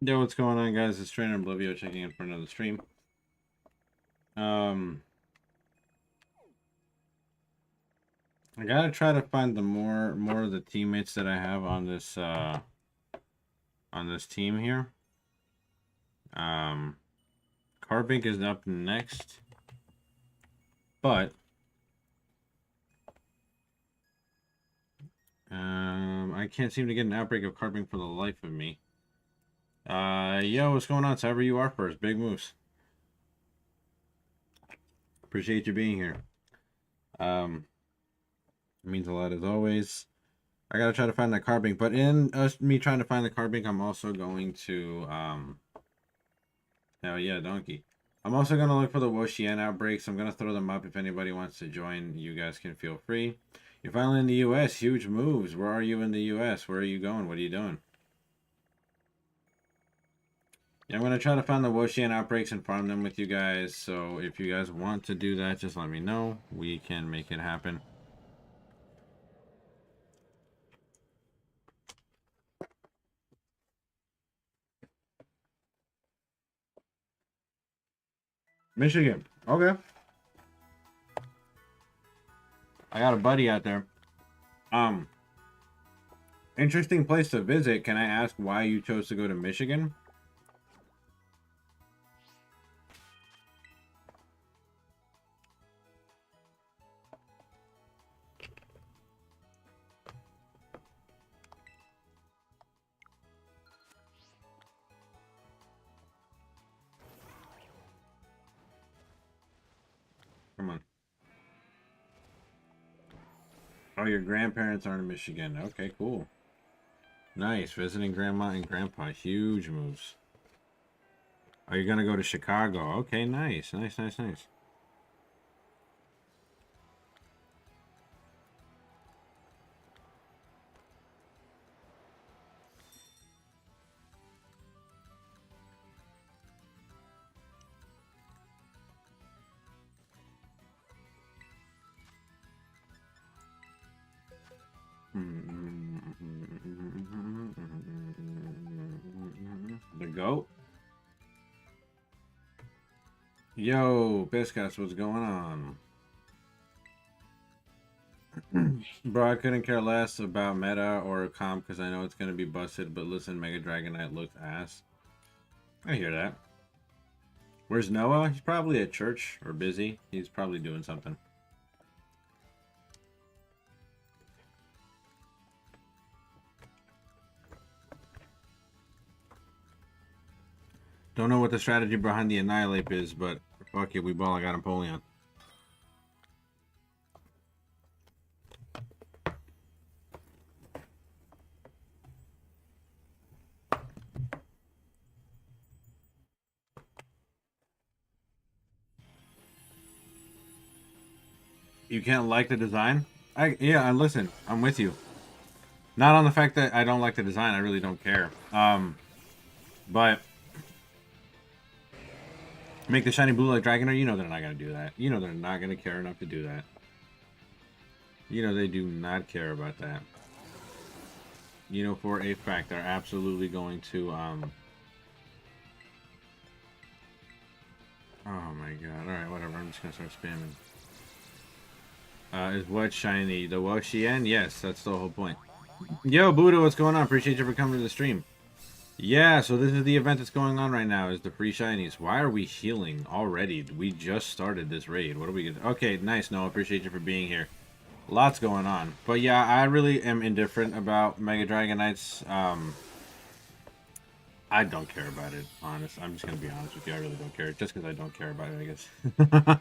Yo, what's going on, guys? It's Trainer Oblivio checking in for another stream. Um, I gotta try to find the more of the teammates that I have on this team here. Um, Carbink is up next, but I can't seem to get an outbreak of Carbink for the life of me. Yo, what's going on? Cyber, you are first. Big moves. Appreciate you being here. It means a lot as always. I gotta try to find that Carbink, but in me trying to find the Carbink, I'm also going to hell yeah, donkey. I'm also gonna look for the Woshian outbreaks. I'm gonna throw them up. If anybody wants to join, you guys can feel free. You're finally in the US. Huge moves. Where are you in the US? Where are you going? What are you doing? Yeah, I'm gonna try to find the Woshian outbreaks and farm them with you guys. So if you guys want to do that, just let me know. We can make it happen. Michigan. Okay. I got a buddy out there. Um, Interesting place to visit. Can I ask why you chose to go to Michigan? Come on. Oh, your grandparents are in Michigan. Okay, cool. Nice. Visiting grandma and grandpa. Huge moves. Are you going to go to Chicago? Okay, nice. Nice, nice, nice. The goat? Yo, Biscuits, what's going on? Bro, I couldn't care less about meta or comp because I know it's going to be busted, but listen, Mega Dragonite looks ass. I hear that. Where's Noah? He's probably at church or busy. He's probably doing something. Don't know what the strategy behind the Annihilate is, but fuck it, we ball. I got Empoleon. You can't like the design? Yeah, listen, I'm with you. Not on the fact that I don't like the design, I really don't care. But make the shiny blue like Dragonair, you know they're not gonna do that. You know they're not gonna care enough to do that. You know they do not care about that. You know for a fact they're absolutely going to oh my god. Alright, whatever, I'm just gonna start spamming. Is what shiny? The Woshien? Yes, that's the whole point. Yo, Buddha, what's going on? Appreciate you for coming to the stream. Yeah, so this is the event that's going on right now, is the free shinies. Why are we healing already? We just started this raid. What are we gonna... Okay, nice, Noah. Appreciate you for being here. Lots going on. But yeah, I really am indifferent about Mega Dragonites. I don't care about it, honest. I'm just gonna be honest with you. I really don't care. Just because I don't care about it, I guess.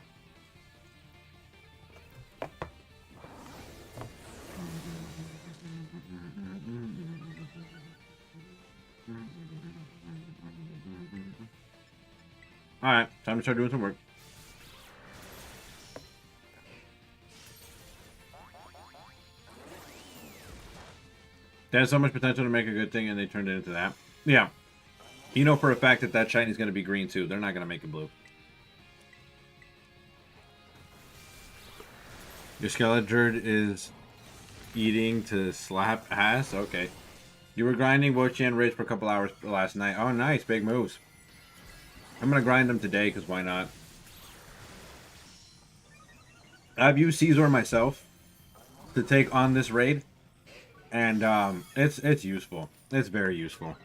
Alright, time to start doing some work. They had so much potential to make a good thing, and they turned it into that. Yeah. You know for a fact that that shiny is going to be green, too. They're not going to make it blue. Your Skeleturd is eating to slap ass? Okay. You were grinding Bochi and Ridge for a couple hours last night. Oh, nice. Big moves. I'm going to grind them today, because why not? I've used Caesar myself to take on this raid. And it's useful. It's very useful.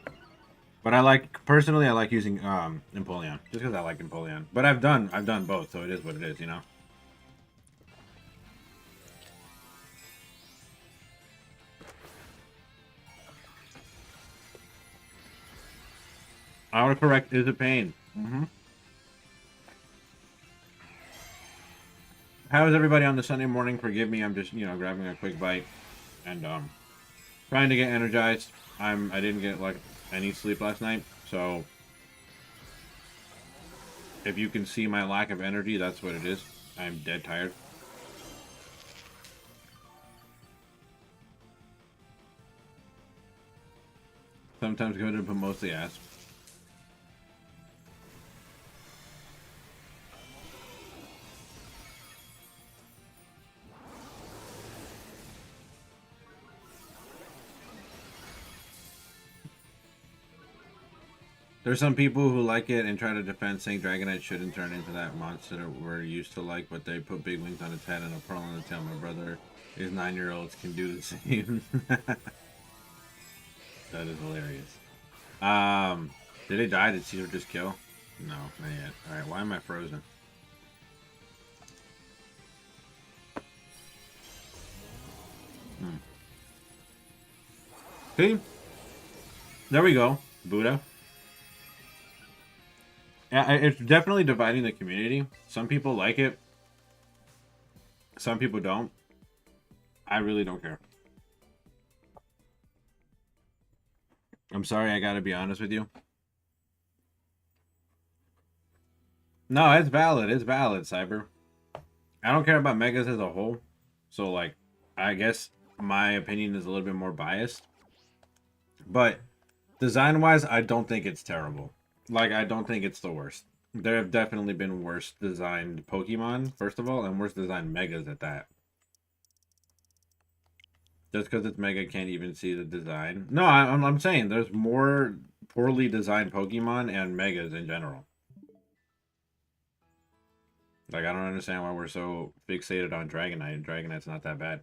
But personally I like using Empoleon. Just because I like Empoleon. But I've done both, so it is what it is, you know? Autocorrect is a pain. How is everybody on the Sunday morning? Forgive me, I'm just, grabbing a quick bite and trying to get energized. I didn't get like any sleep last night, so if you can see my lack of energy, that's what it is. I'm dead tired. Sometimes good, but mostly ass. There's some people who like it and try to defend, saying Dragonite shouldn't turn into that monster we're used to like, but they put big wings on its head and a pearl on the tail. My brother, his 9-year-olds can do the same. That is hilarious. Did it die? Did Caesar just kill? No, not yet. Alright, why am I frozen? See? There we go. Buddha. Yeah, it's definitely dividing the community. Some people like it. Some people don't. I really don't care. I'm sorry, I gotta be honest with you. No, it's valid. It's valid, Cyber. I don't care about megas as a whole. So, like, I guess my opinion is a little bit more biased. But design-wise, I don't think it's terrible. Like, I don't think it's the worst. There have definitely been worse designed Pokemon, first of all, and worse designed megas at that. Just because it's mega can't even see the design. No, I'm saying there's more poorly designed Pokemon and megas in general. Like, I don't understand why we're so fixated on Dragonite. Dragonite's not that bad.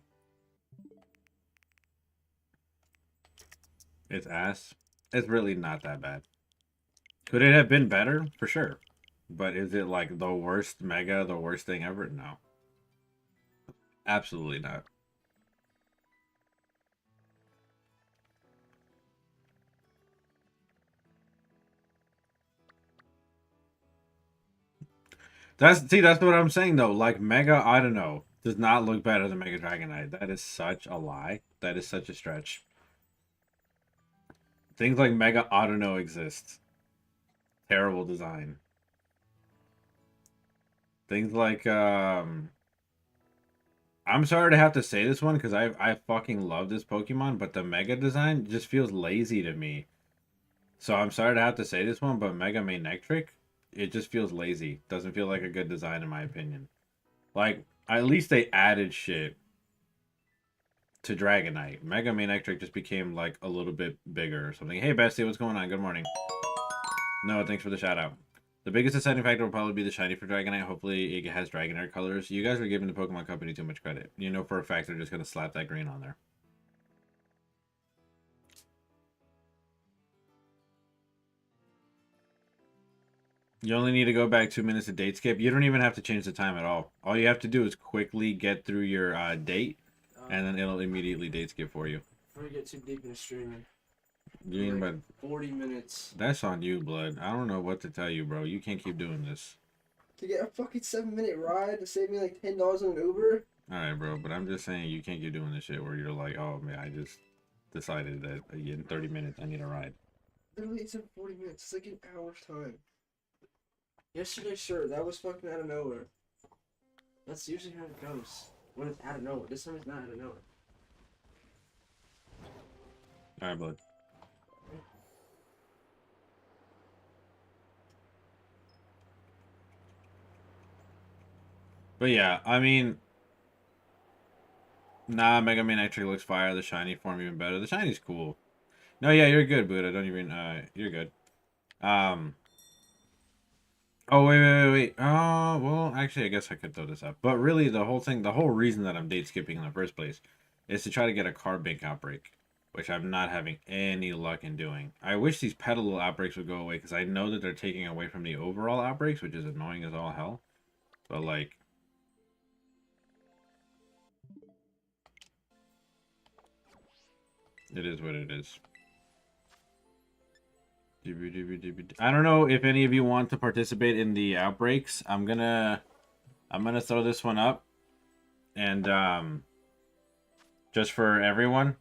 It's ass. It's really not that bad. Could it have been better? For sure. But is it like the worst mega, the worst thing ever? No. Absolutely not. That's what I'm saying though. Like Mega, I don't know, does not look better than Mega Dragonite. That is such a lie. That is such a stretch. Things like Mega Autono exist. Terrible design. Things like I'm sorry to have to say this one because I fucking love this Pokemon, but the Mega design just feels lazy to me. So I'm sorry to have to say this one, but Mega Manectric, it just feels lazy. Doesn't feel like a good design in my opinion. Like, at least they added shit to Dragonite. Mega Manectric just became like a little bit bigger or something. Hey Bestie, what's going on? Good morning. No, thanks for the shout out. The biggest deciding factor will probably be the shiny for Dragonite. Hopefully it has Dragonite colors. You guys are giving the Pokemon Company too much credit. You know for a fact they're just gonna slap that green on there. You only need to go back 2 minutes to date skip. You don't even have to change the time at all. All you have to do is quickly get through your date, and then it'll immediately date skip for you. Before we get too deep into streaming. You mean, like 40 minutes. That's on you, blood. I don't know what to tell you, bro. You can't keep doing this. To get a fucking 7-minute ride to save me like $10 on an Uber? Alright, bro, but I'm just saying you can't keep doing this shit where you're like, oh man, I just decided that in 30 minutes I need a ride. Literally, it's in 40 minutes. It's like an hour's time. Yesterday, sure, that was fucking out of nowhere. That's usually how it goes. When it's out of nowhere. This time it's not out of nowhere. Alright, bud. But yeah, I mean, nah, Mega Man actually looks fire. The shiny form even better. The shiny's cool. No, yeah, you're good, Buddha. Don't even, you're good. Um, oh, wait. Well, actually, I guess I could throw this up. But really, the whole thing, the whole reason that I'm date skipping in the first place is to try to get a carb bank outbreak, which I'm not having any luck in doing. I wish these petal outbreaks would go away because I know that they're taking away from the overall outbreaks, which is annoying as all hell. But, like, it is what it is. I don't know if any of you want to participate in the outbreaks. I'm gonna throw this one up, and just for everyone,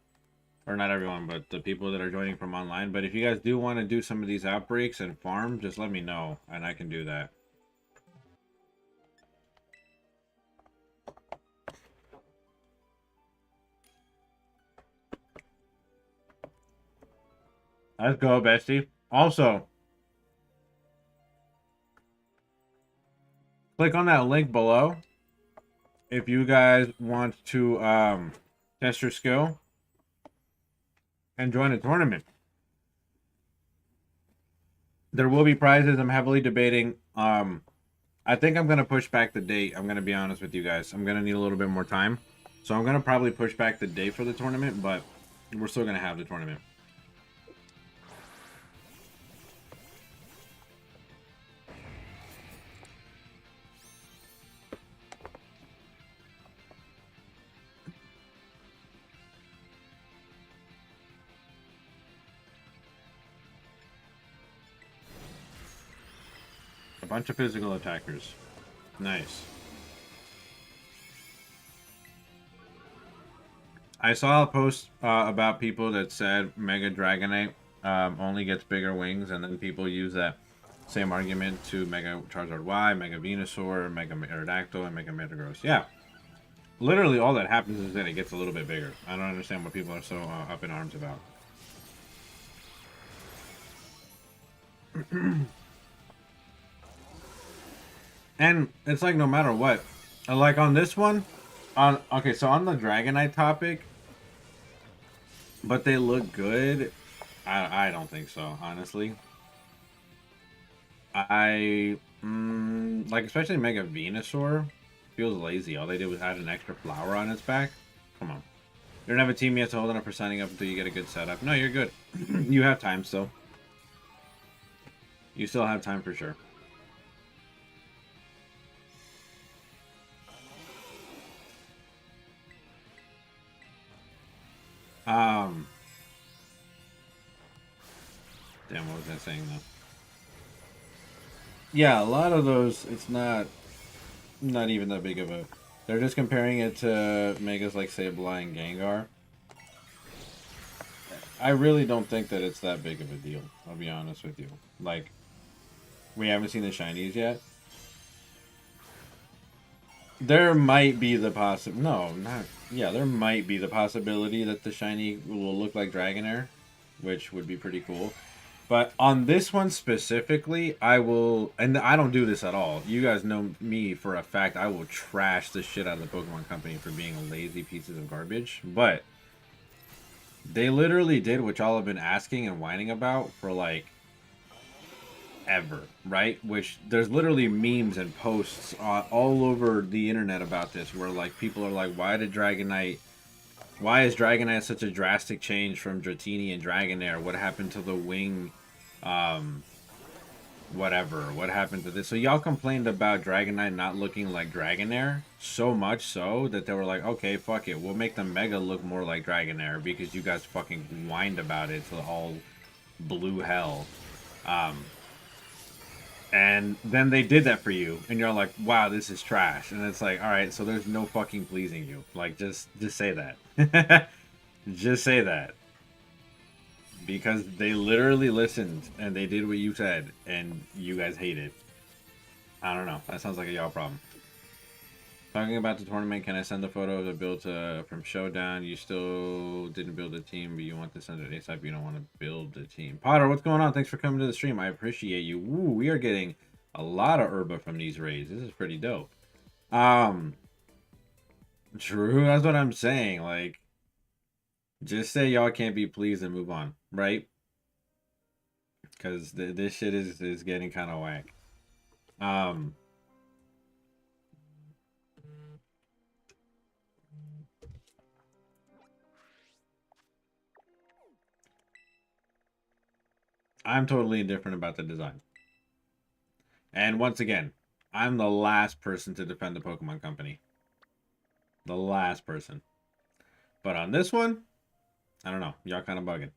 or not everyone, but the people that are joining from online. But if you guys do want to do some of these outbreaks and farm, just let me know, and I can do that. Let's go, bestie. Also, click on that link below if you guys want to test your skill and join a tournament. There will be prizes. I'm heavily debating. I think I'm gonna push back the date. I'm gonna be honest with you guys. I'm gonna need a little bit more time, so I'm gonna probably push back the date for the tournament. But we're still gonna have the tournament. A bunch of physical attackers. Nice. I saw a post about people that said Mega Dragonite only gets bigger wings, and then people use that same argument to Mega Charizard Y, Mega Venusaur, Mega Aerodactyl, and Mega Metagross. Yeah, literally all that happens is that it gets a little bit bigger. I don't understand what people are so up in arms about. And it's like no matter what, like on this one, okay, so on the Dragonite topic, but they look good. I don't think so, honestly. Like especially Mega Venusaur feels lazy. All they did was add an extra flower on its back. Come on, you don't have a team yet, so hold on for signing up until you get a good setup. No, you're good. You have time still. You still have time for sure. Um, damn, what was I saying though? Yeah, a lot of those, it's not even that big of a. They're just comparing it to Megas like Sableye and Gengar. I really don't think that it's that big of a deal. I'll be honest with you. Like, we haven't seen the shinies yet. There might be the no, not yeah. There might be the possibility that the shiny will look like Dragonair, which would be pretty cool. But on this one specifically, I will, and I don't do this at all. You guys know me for a fact. I will trash the shit out of the Pokemon Company for being lazy pieces of garbage. But they literally did what y'all have been asking and whining about for like ever, right? Which there's literally memes and posts all over the internet about this, where like people are like, "Why did Dragonite? Why is Dragonite such a drastic change from Dratini and Dragonair? What happened to the wing? Um, whatever. What happened to this?" So y'all complained about Dragonite not looking like Dragonair so much so that they were like, "Okay, fuck it, we'll make the Mega look more like Dragonair because you guys fucking whined about it to all blue hell." Um, and then they did that for you, and you're like, "Wow, this is trash." And it's like, all right, so there's no fucking pleasing you. Like, just say that. Just say that. Because they literally listened and they did what you said, and you guys hate it. I don't know. That sounds like a y'all problem. Talking about the tournament, can I send the photo of the build from Showdown? You still didn't build a team, but you want to send it ASAP. You don't want to build a team. Potter, what's going on? Thanks for coming to the stream. I appreciate you. Ooh, we are getting a lot of herba from these raids. This is pretty dope. True. That's what I'm saying. Like, Just say y'all can't be pleased and move on, right? Because this shit is getting kind of whack. Um, I'm totally indifferent about the design. And once again, I'm the last person to defend the Pokemon Company. The last person. But on this one, I don't know. Y'all kind of bugging.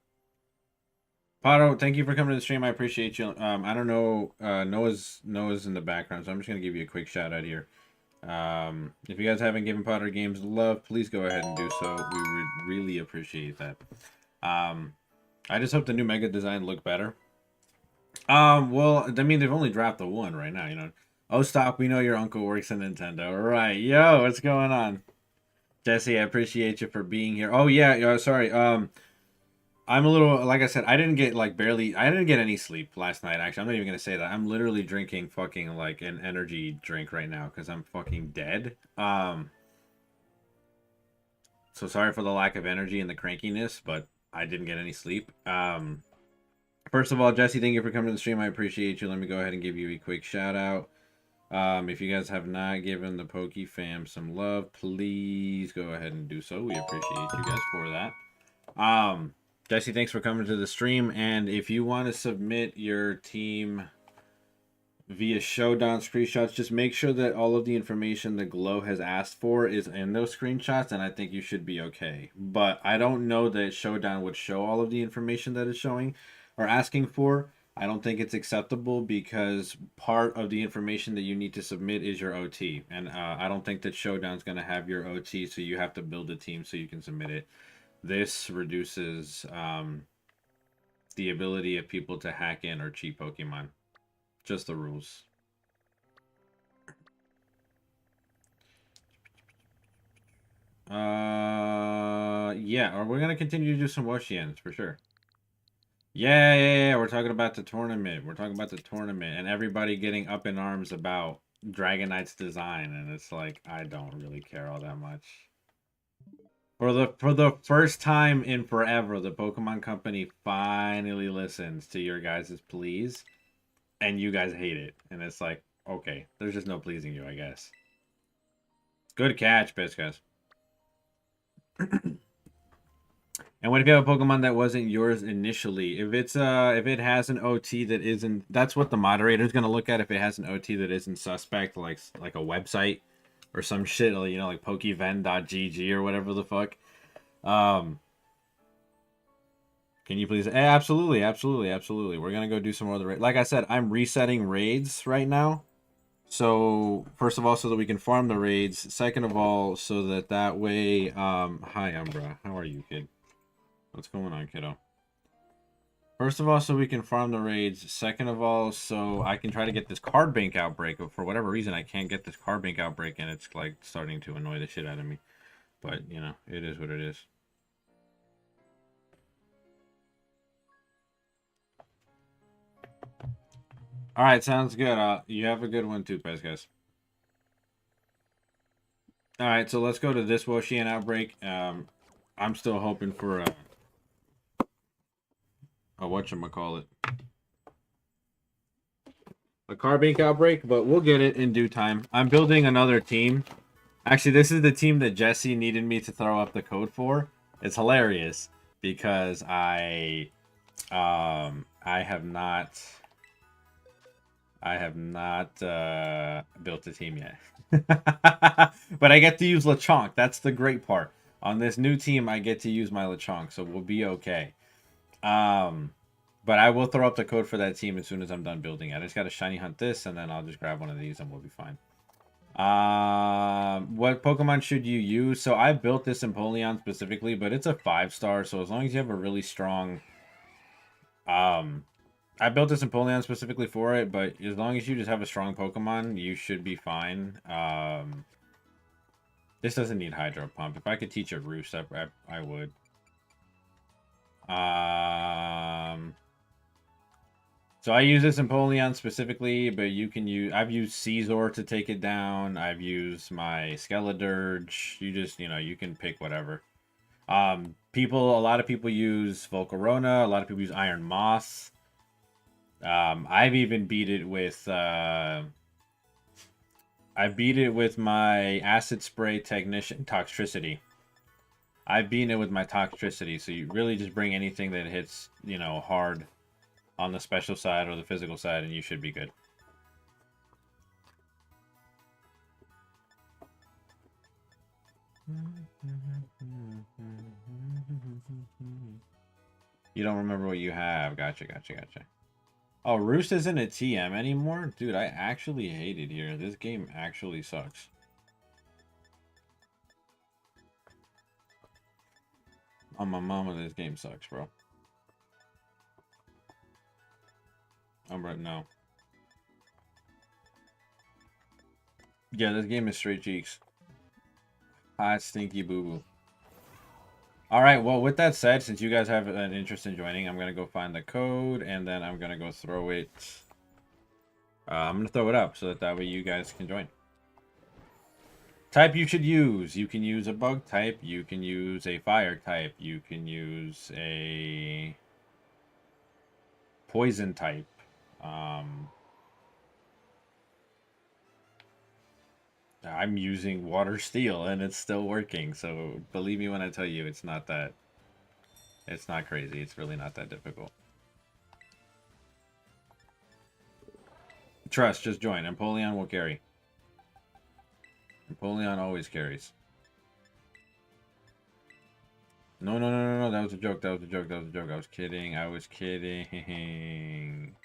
Pato, thank you for coming to the stream. I appreciate you. I don't know. Noah's in the background, so I'm just gonna give you a quick shout out here. If you guys haven't given Potter Games love, please go ahead and do so. We would really appreciate that. I just hope the new Mega design look better. Well, I mean, they've only dropped the one right now, you know. Oh, stop. We know your uncle works at Nintendo. Right. Yo, what's going on? Jesse, I appreciate you for being here. Oh, yeah. Sorry. I'm a little, like I said, I didn't get any sleep last night. Actually, I'm not even going to say that. I'm literally drinking fucking like an energy drink right now because I'm fucking dead. So sorry for the lack of energy and the crankiness, but I didn't get any sleep. First of all, Jesse, thank you for coming to the stream. I appreciate you. Let me go ahead and give you a quick shout out. If you guys have not given the Poke Fam some love, please go ahead and do so. We appreciate you guys for that. Jesse, thanks for coming to the stream. And if you want to submit your team via Showdown screenshots, just make sure that all of the information that Glow has asked for is in those screenshots, and I think you should be okay. But I don't know that Showdown would show all of the information that is showing or asking for. I don't think it's acceptable because part of the information that you need to submit is your OT. And I don't think that Showdown's going to have your OT, so you have to build a team so you can submit it. This reduces the ability of people to hack in or cheat Pokemon. Just the rules. Yeah, or we're going to continue to do some Woshians for sure. Yeah, we're talking about the tournament. We're talking about the tournament and everybody getting up in arms about Dragonite's design, and it's like I don't really care all that much. For the first time in forever, the Pokemon Company finally listens to your guys' pleas, and you guys hate it. And it's like, okay, there's just no pleasing you, I guess. Good catch, Biscuits. And what if you have a Pokemon that wasn't yours initially? If it has an OT that isn't, that's what the moderator is gonna look at. If it has an OT that isn't suspect, like a website or some shit, you know, like Pokeven.gg or whatever the fuck. Can you please? Absolutely. We're gonna go do some more of the raid. Like I said, I'm resetting raids right now. So first of all, so that we can farm the raids. Second of all, so that way. Hi Umbra, how are you, kid? What's going on, kiddo? First of all, so we can farm the raids. Second of all, so I can try to get this card bank outbreak. But for whatever reason, I can't get this card bank outbreak, and it's like starting to annoy the shit out of me. But you know, it is what it is. All right, sounds good. You have a good one too, guys. All right, so let's go to this Woshian outbreak. I'm still hoping for a whatchamacallit. A Carbink outbreak, but we'll get it in due time. I'm building another team. Actually, this is the team that Jesse needed me to throw up the code for. It's hilarious because I have not built a team yet. But I get to use Lechonk. That's the great part. On this new team, I get to use my Lechonk, so we'll be okay. But I will throw up the code for that team as soon as I'm done building it. I just got to shiny hunt this, and then I'll just grab one of these, and we'll be fine. What Pokemon should you use? So I built this Empoleon specifically, but it's a 5-star, so as long as you have a really strong... I built this Empoleon specifically for it, but as long as you just have a strong Pokemon, you should be fine. This doesn't need Hydro Pump. If I could teach it Roost, I would. So I use this Empoleon specifically, but you can use... I've used Caesar to take it down. I've used my Skeledirge. You just, you know, you can pick whatever. A lot of people use Volcarona. A lot of people use Iron Moss. I've even beat it with. I beat it with my acid spray technician toxicity. I've beaten it with my toxicity, so you really just bring anything that hits, you know, hard on the special side or the physical side, and you should be good. You don't remember what you have. Gotcha, gotcha, gotcha. Oh, Roost isn't a TM anymore? Dude, I actually hate it here. This game actually sucks. On my mama, this game sucks, bro. I'm right now. Yeah, this game is straight cheeks. Hot, stinky boo-boo. Alright, well, with that said, since you guys have an interest in joining, I'm going to go find the code, and then I'm going to go throw it... I'm going to throw it up, so that way you guys can join. Type you should use. You can use a bug type. You can use a fire type. You can use a poison type. I'm using water steel and it's still working. So believe me when I tell you it's not crazy. It's really not that difficult. Trust, just join. Empoleon will carry. Empoleon always carries. No, no, no, no, no. That was a joke. That was a joke. That was a joke. I was kidding. I was kidding.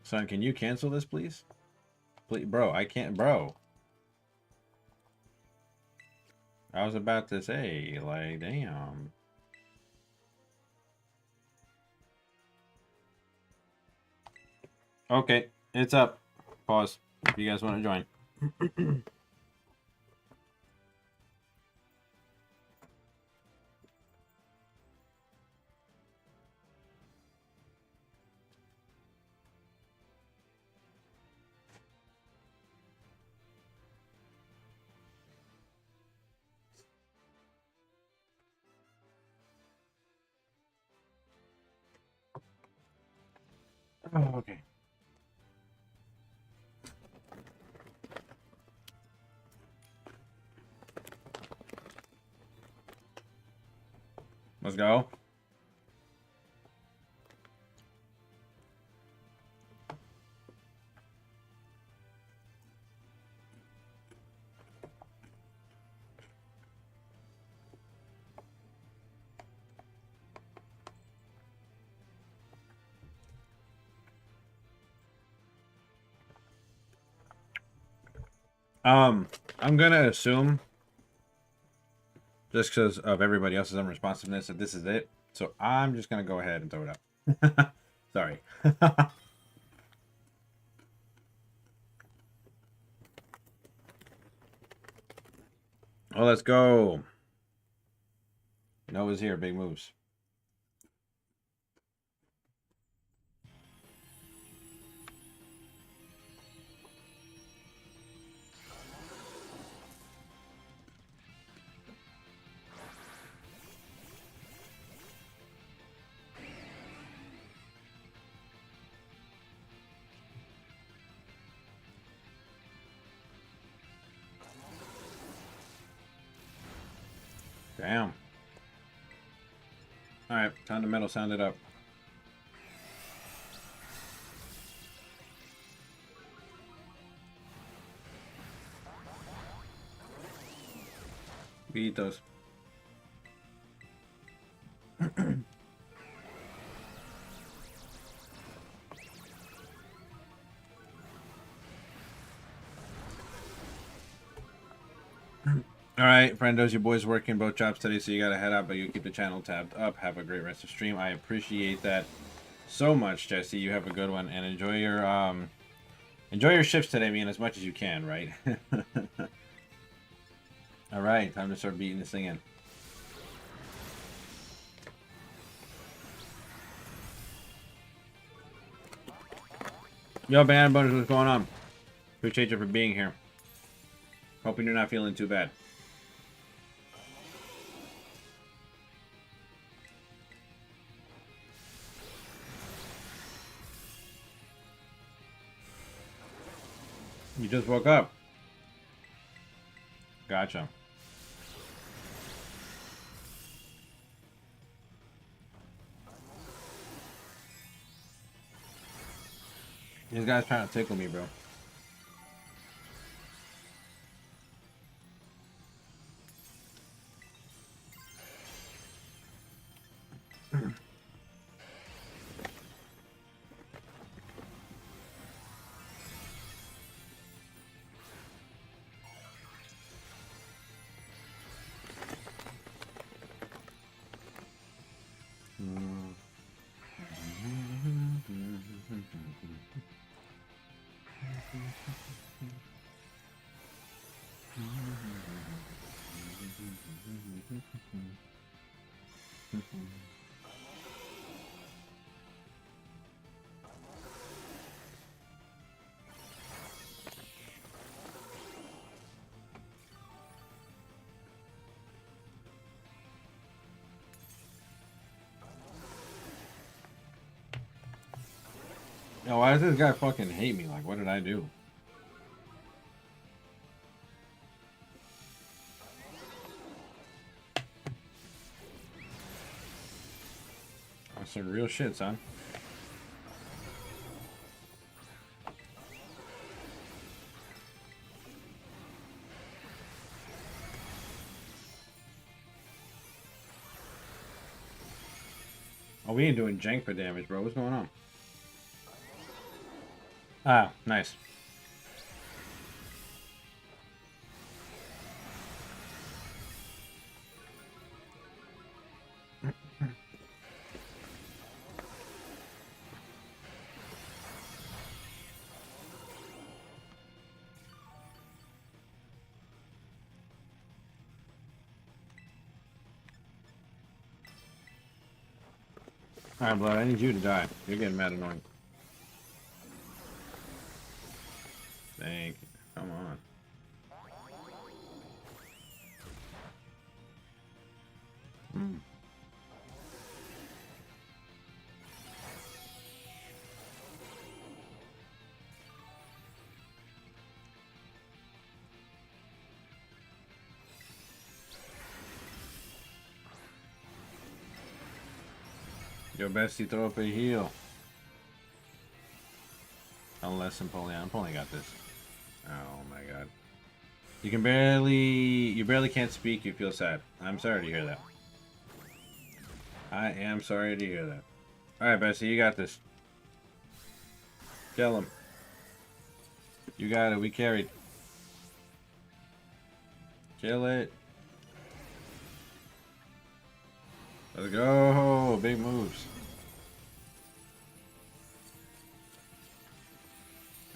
Son, can you cancel this, please? Please, bro, I can't, bro. I was about to say, like, damn. Okay, it's up. Pause. If you guys want to join. Oh, okay. Let's go. I'm gonna assume, just because of everybody else's unresponsiveness, that this is it. So I'm just gonna go ahead and throw it up. Sorry. Oh, let's go. Noah's here. Big moves. Damn. Alright, time to metal sound it up. Beat those. Alright, friendos, your boy's working both jobs today, so you gotta head out, but you keep the channel tabbed up. Have a great rest of stream. I appreciate that so much, Jesse. You have a good one, and enjoy your shifts today, man, as much as you can, right? Alright, time to start beating this thing in. Yo, Band Butters, what's going on? Appreciate you for being here. Hoping you're not feeling too bad. You just woke up. Gotcha. This guy's trying to tickle me, bro. Yo, why does this guy fucking hate me? Like, what did I do? That's some real shit, son. Oh, we ain't doing jank for damage, bro. What's going on? Ah, nice. Alright, Blood, I need you to die. You're getting mad annoying. Thank you. Come on. Yo, bestie, throw up a heal. Unless Napoleon got this. Oh my god. You barely can't speak, you feel sad. I'm sorry to hear that. I am sorry to hear that. Alright, bestie, you got this. Kill him. You got it, we carried. Kill it. Let's go. Big moves.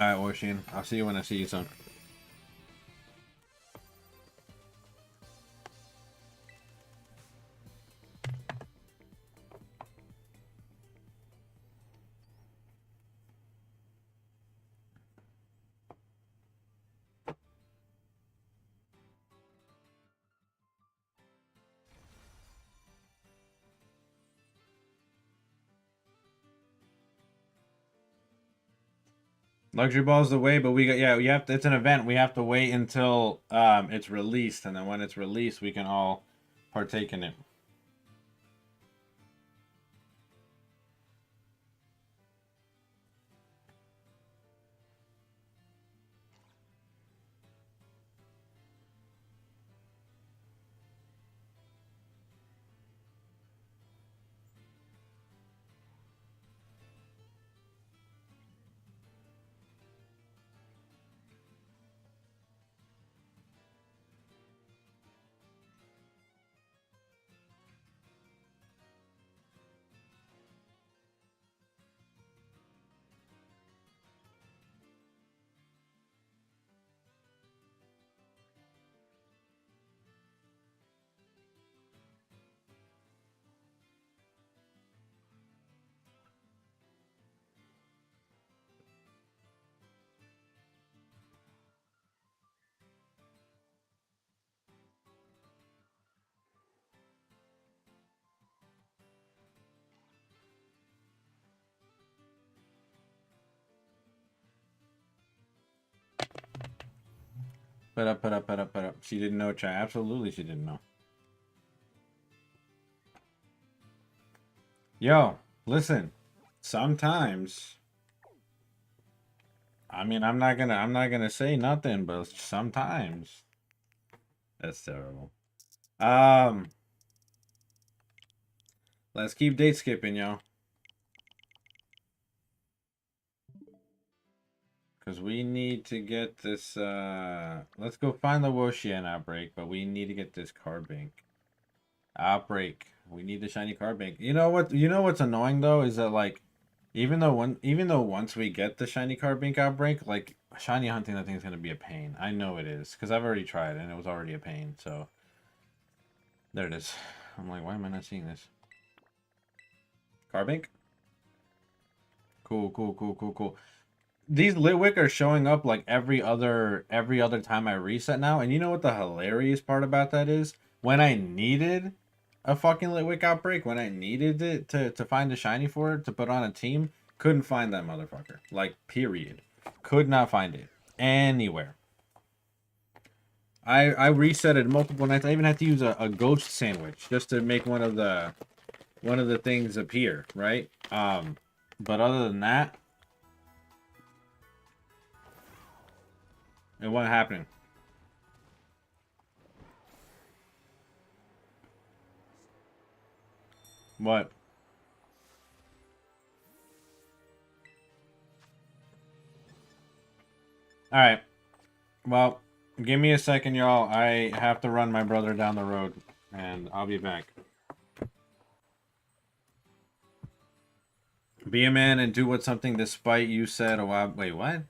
Alright, Warshin. I'll see you when I see you, son. Luxury Ball's the way, but we have to, it's an event. We have to wait until it's released, and then when it's released, we can all partake in it. Put up. She didn't know, chat. Absolutely, she didn't know. Yo, listen. Sometimes, I mean, I'm not gonna say nothing, but sometimes that's terrible. Let's keep date skipping, yo. Because we need to get this, let's go find the Woshian outbreak, but we need to get this card bank. Outbreak. We need the shiny card bank. You know what? You know what's annoying though is that like, even though once we get the shiny card bank outbreak, like shiny hunting, I think is gonna be a pain. I know it is because I've already tried it and it was already a pain. So there it is. I'm like, why am I not seeing this? Card bank. Cool, cool, cool, cool, cool. These Litwick are showing up like every other time I reset now. And you know what the hilarious part about that is? When I needed a fucking Litwick outbreak, when I needed it to find a shiny for it to put on a team, couldn't find that motherfucker. Like, period. Could not find it anywhere. I reset it multiple nights. I even had to use a ghost sandwich just to make one of the things appear, right? But other than that, it wasn't happening. What? Alright. Well, give me a second, y'all. I have to run my brother down the road, and I'll be back. Be a man and do what something despite you said a while... Wait, what?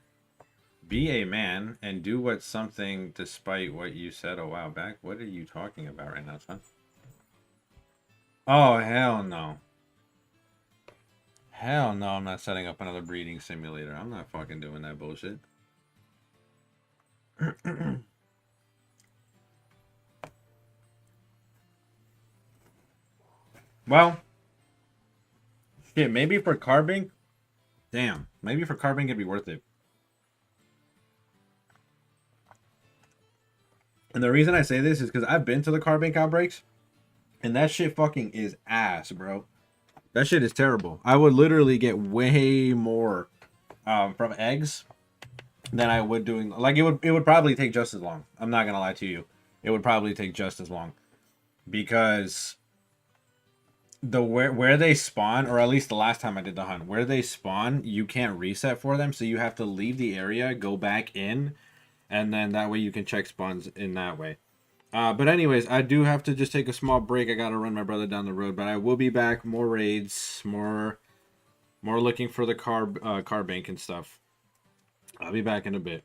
Be a man and do what something despite what you said a while back? What are you talking about right now, son? Oh, hell no. Hell no, I'm not setting up another breeding simulator. I'm not fucking doing that bullshit. Well, shit, maybe for carbing... Damn, maybe for carbing it'd be worth it. And the reason I say this is because I've been to the carbink outbreaks, and that shit fucking is ass, bro. That shit is terrible. I would literally get way more from eggs than I would doing... Like, it would probably take just as long. I'm not gonna lie to you. It would probably take just as long. Because the where they spawn, or at least the last time I did the hunt, where they spawn, you can't reset for them, so you have to leave the area, go back in, and then that way you can check spawns in that way. But anyways, I do have to just take a small break. I gotta run my brother down the road, but I will be back. More raids, more looking for the car bank and stuff. I'll be back in a bit.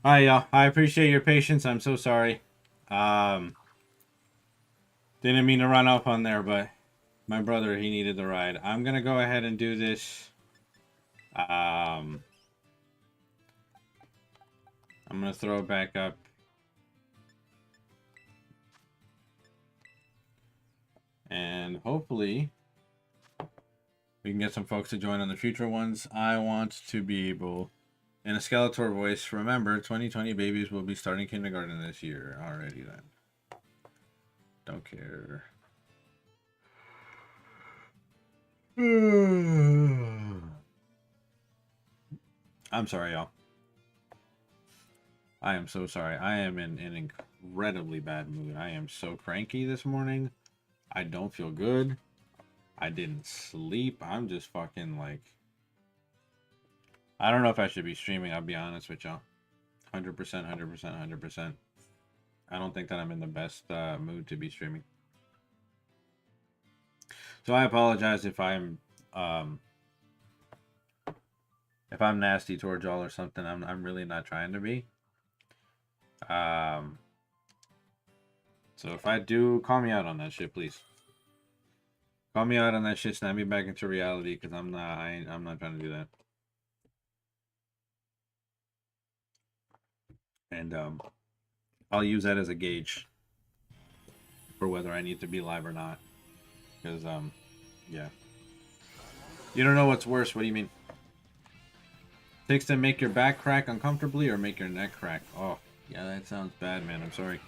Hi, y'all. I appreciate your patience. I'm so sorry. Um, didn't mean to run off on there, but my brother, he needed the ride. I'm gonna go ahead and do this. I'm gonna throw it back up. And hopefully we can get some folks to join on the future ones. I want to be able, in a Skeletor voice, remember, 2020 babies will be starting kindergarten this year. Already then. Don't care. I'm sorry, y'all. I am so sorry. I am in an incredibly bad mood. I am so cranky this morning. I don't feel good. I didn't sleep. I'm just fucking like... I don't know if I should be streaming, I'll be honest with y'all. 100%, 100%, 100%. I don't think that I'm in the best mood to be streaming. So I apologize if I'm nasty towards y'all or something. I'm really not trying to be. So if I do, call me out on that shit, please. Call me out on that shit, snap me back into reality, because I'm not trying to do that. And I'll use that as a gauge for whether I need to be live or not. Because yeah. You don't know what's worse. What do you mean? Takes to make your back crack uncomfortably or make your neck crack? Oh, yeah, that sounds bad, man. I'm sorry.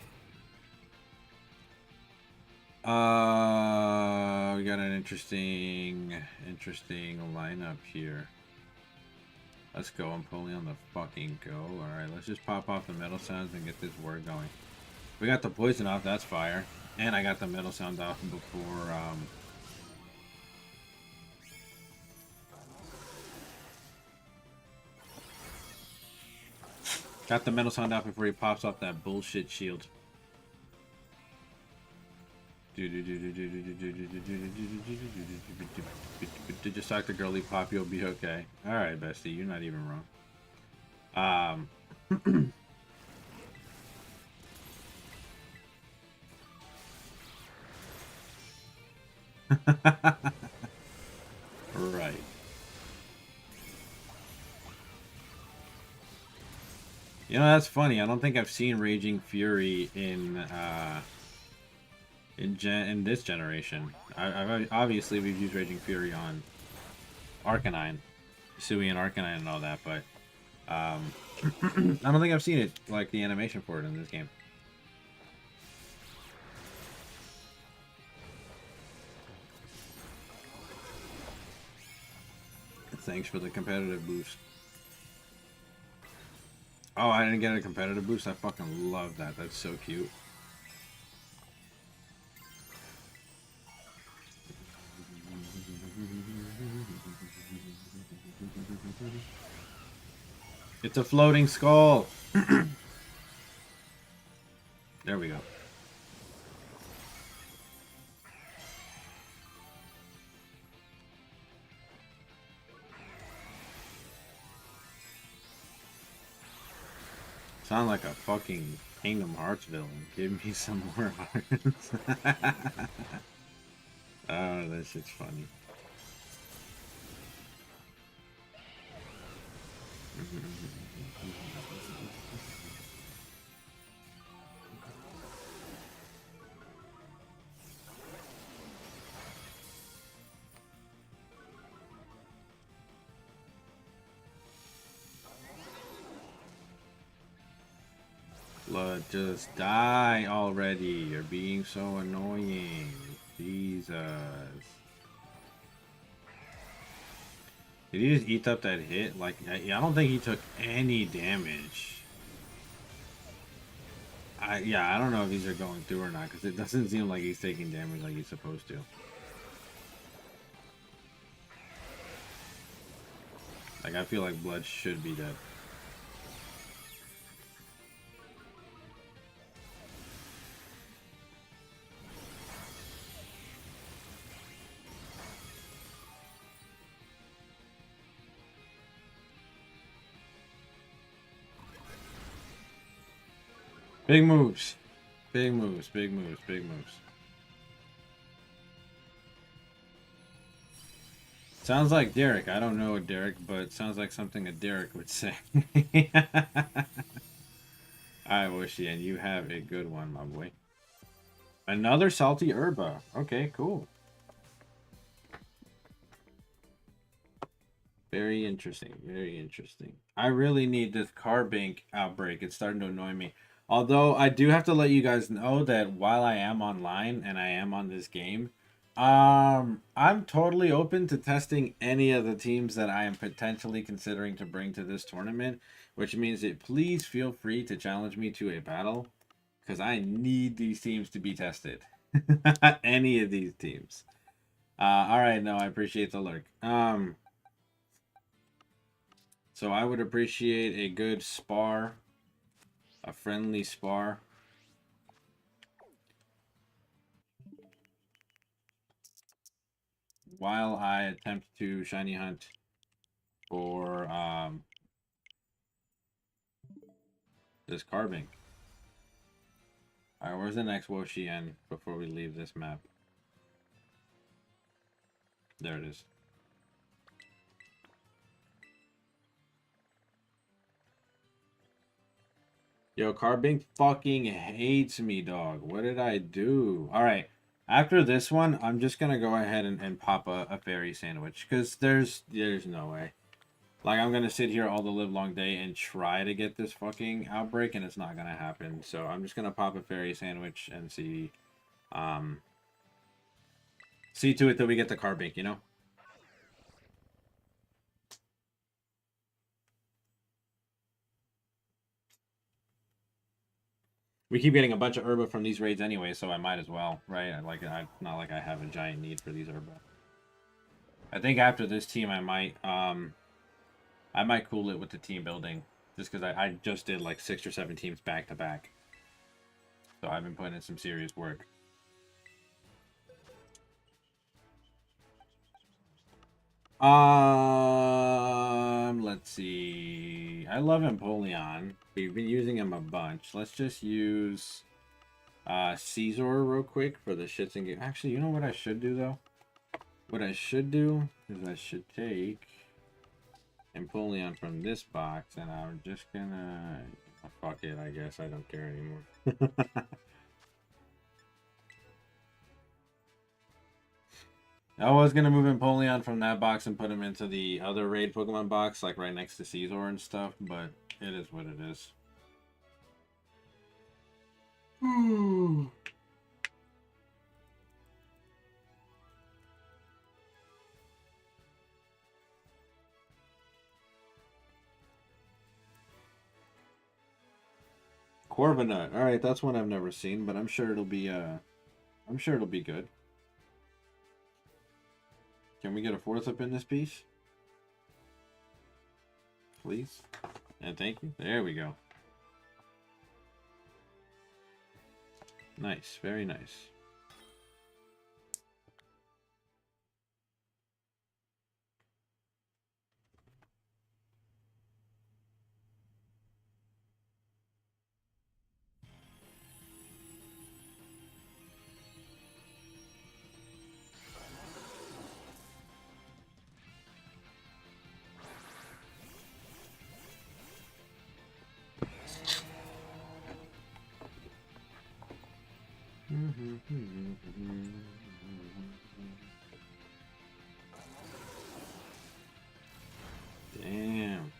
We got an interesting lineup here. Let's go. I'm pulling on the fucking go. Alright, let's just pop off the metal sounds and get this word going. We got the poison off. That's fire. And I got the metal sound off before, got the metal sound out before he pops off that bullshit shield. Just talk to girly pop, you'll be okay. Alright, bestie, you're not even wrong. Right. You know, that's funny. I don't think I've seen Raging Fury in this generation. I've obviously we've used Raging Fury on Arcanine, Sui and Arcanine and all that, but I don't think I've seen it, like the animation for it in this game. Thanks for the competitive boost. Oh, I didn't get a competitive boost. I fucking love that. That's so cute. It's a floating skull. There we go. Sound like a fucking Kingdom Hearts villain. Give me some more hearts. Oh, that shit's funny. Blood, just die already. You're being so annoying. Jesus. Did he just eat up that hit? Like, I don't think he took any damage. Yeah, I don't know if these are going through or not, because it doesn't seem like he's taking damage like he's supposed to. Like, I feel like Blood should be dead. Big moves. Big moves, big moves, big moves. Sounds like Derek. I don't know a Derek, but it sounds like something a Derek would say. I wish you, and you have a good one, my boy. Another salty herba. Okay, cool. Very interesting. Very interesting. I really need this Carbink outbreak. It's starting to annoy me. Although I do have to let you guys know that while I am online and I am on this game, I'm totally open to testing any of the teams that I am potentially considering to bring to this tournament, which means that please feel free to challenge me to a battle because I need these teams to be tested. Any of these teams. All right, no, I appreciate the lurk. So I would appreciate a good spar, a friendly spar. While I attempt to shiny hunt for this Carbink. Alright, where's the next Wo-Chien before we leave this map? There it is. Yo, Carbink fucking hates me, dog. What did I do? Alright, after this one, I'm just gonna go ahead and pop a fairy sandwich. Because there's no way. Like, I'm gonna sit here all the live long day and try to get this fucking outbreak, and it's not gonna happen. So I'm just gonna pop a fairy sandwich and see to it that we get the Carbink, you know? We keep getting a bunch of herba from these raids anyway, so I might as well, right? Not like I have a giant need for these herba. I think after this team, I might cool it with the team building, just because I just did like 6 or 7 teams back to back. So I've been putting in some serious work. Let's see. I love Empoleon. We've been using him a bunch. Let's just use Caesar real quick for the shits and giggles. Actually, you know what I should do though? What I should do is I should take Empoleon from this box, and I'm just gonna fuck it. I guess I don't care anymore. I was gonna move Empoleon from that box and put him into the other raid Pokemon box, like right next to Caesar and stuff, but it is what it is. Corviknight. All right, that's one I've never seen, but I'm sure it'll be good. Can we get a 4th up in this piece? Please. And thank you. There we go. Nice, very nice. Damn.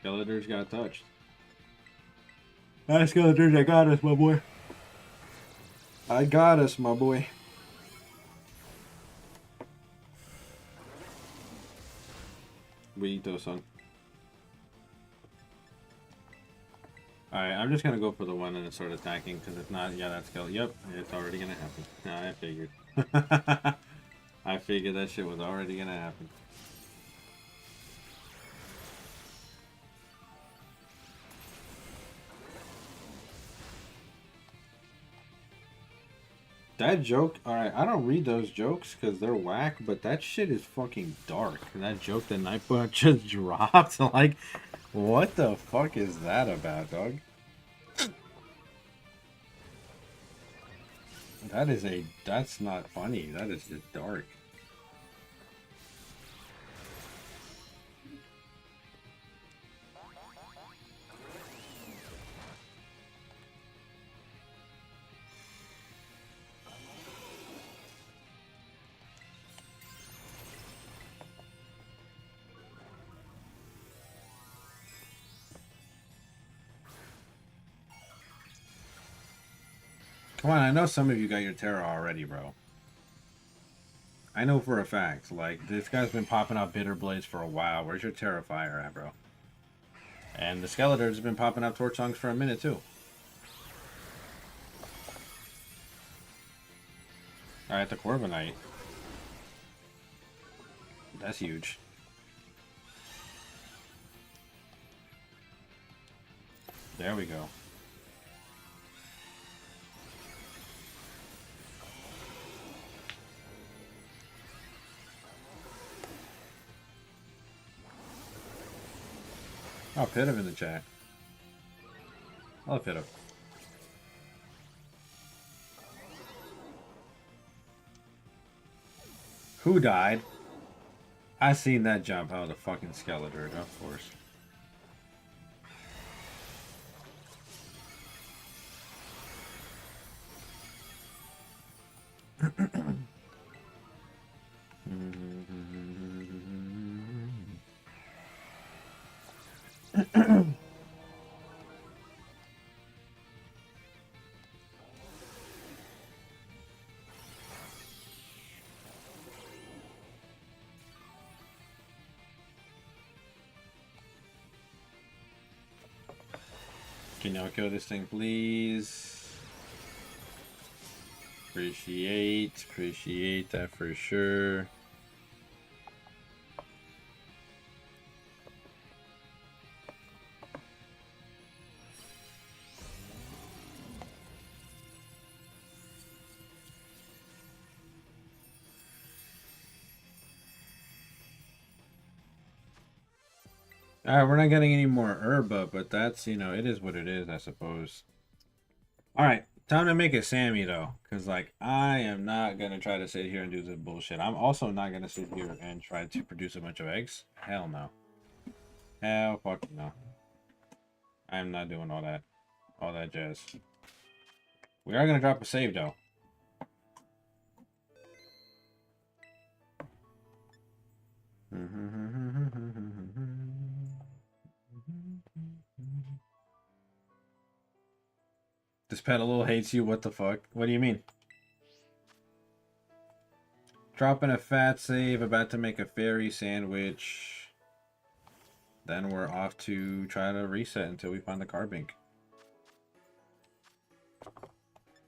Skeletors got touched. Skeletors, I got us, my boy. I got us, my boy. We eat those, son. Alright, I'm just gonna go for the one and start attacking, because if not, yeah, that's skeleton. Yep, it's already gonna happen. Nah, I figured. I figured that shit was already gonna happen. That joke, alright, I don't read those jokes because they're whack, but that shit is fucking dark. That joke that Nightbot just dropped, like, what the fuck is that about, dog? That's not funny. That is just dark. Come on, I know some of you got your Terra already, bro. I know for a fact. Like, this guy's been popping out Bitter Blades for a while. Where's your Terrifier at, bro? And the Skeletor's been popping out Torch Songs for a minute, too. Alright, the Corviknight. That's huge. There we go. Oh, Pit him in the chat. I'll Pit him. Who died? I seen that jump. Oh, the fucking Skeletor, of course. Can y'all kill this thing, please? Appreciate that for sure. Alright, we're not getting any more Herba, but that's, you know, it is what it is, I suppose. Alright, time to make it Sammy, though. Because, like, I am not going to try to sit here and do this bullshit. I'm also not going to sit here and try to produce a bunch of eggs. Hell no. Hell fucking no. I am not doing all that jazz. We are going to drop a save, though. This pet a little hates you. What the fuck? What do you mean? Dropping a fat save, about to make a fairy sandwich. Then we're off to try to reset until we find the Carbink.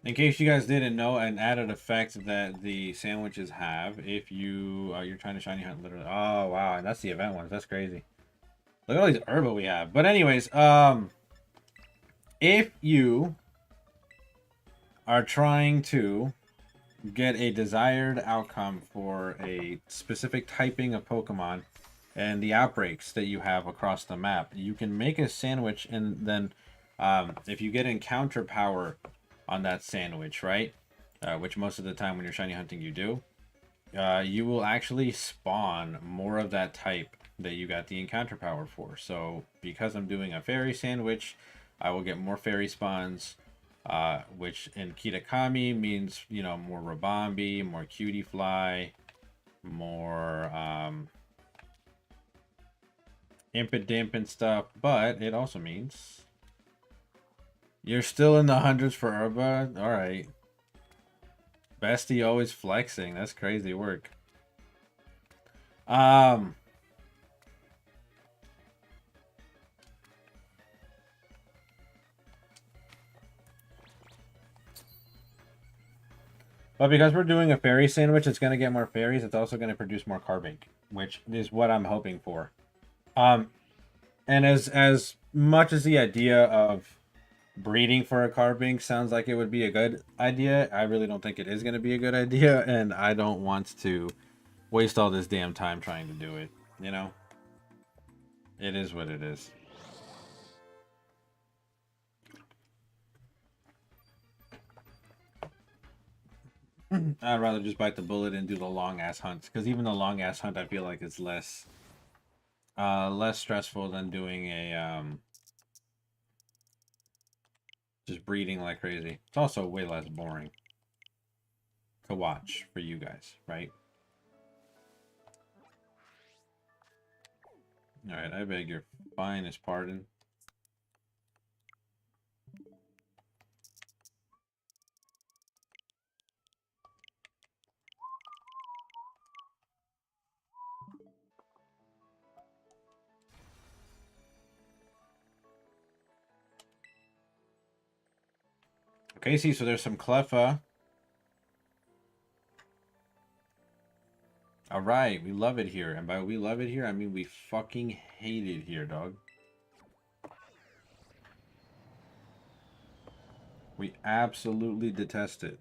In case you guys didn't know, an added effect that the sandwiches have, if you're trying to shiny hunt, literally. Oh wow, and that's the event ones. That's crazy. Look at all these herba we have. But anyways, if you are trying to get a desired outcome for a specific typing of Pokemon and the outbreaks that you have across the map, you can make a sandwich, and then if you get encounter power on that sandwich, right, which most of the time when you're shiny hunting you do, you will actually spawn more of that type that you got the encounter power for. So because I'm doing a fairy sandwich, I will get more fairy spawns, which in Kitakami means, you know, more Rabambi, more Cutie Fly, more Impidimp and stuff, but it also means you're still in the hundreds for Herba. Alright. Bestie always flexing. That's crazy work. But because we're doing a fairy sandwich, it's going to get more fairies. It's also going to produce more Carbink, which is what I'm hoping for. And as much as the idea of breeding for a Carbink sounds like it would be a good idea, I really don't think it is going to be a good idea, and I don't want to waste all this damn time trying to do it, you know? It is what it is. I'd rather just bite the bullet and do the long ass hunts, because even the long ass hunt I feel like is less stressful than doing a just breeding like crazy. It's also way less boring to watch for you guys, right? All right, I beg your finest pardon. Okay, see, so there's some Cleffa. All right, we love it here. And by we love it here, I mean we fucking hate it here, dog. We absolutely detest it.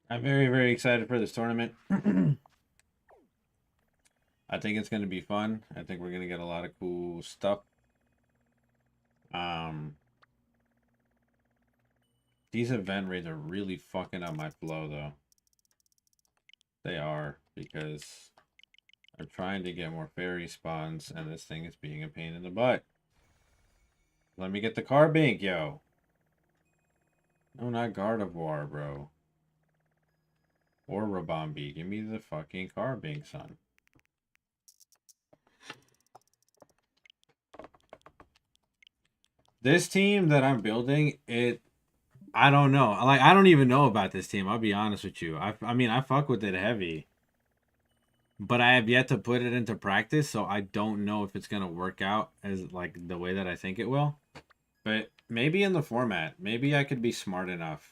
I'm very, very excited for this tournament. I think it's going to be fun. I think we're going to get a lot of cool stuff. These event raids are really fucking up my flow, though. They are, because I'm trying to get more fairy spawns, and this thing is being a pain in the butt. Let me get the Carbink, yo. No, not Gardevoir, bro. Or Rabombi. Give me the fucking Carbink, son. This team that I'm building, I don't know. Like, I don't even know about this team. I'll be honest with you. I mean, I fuck with it heavy. But I have yet to put it into practice, so I don't know if it's going to work out as, like, the way that I think it will. But maybe in the format. Maybe I could be smart enough.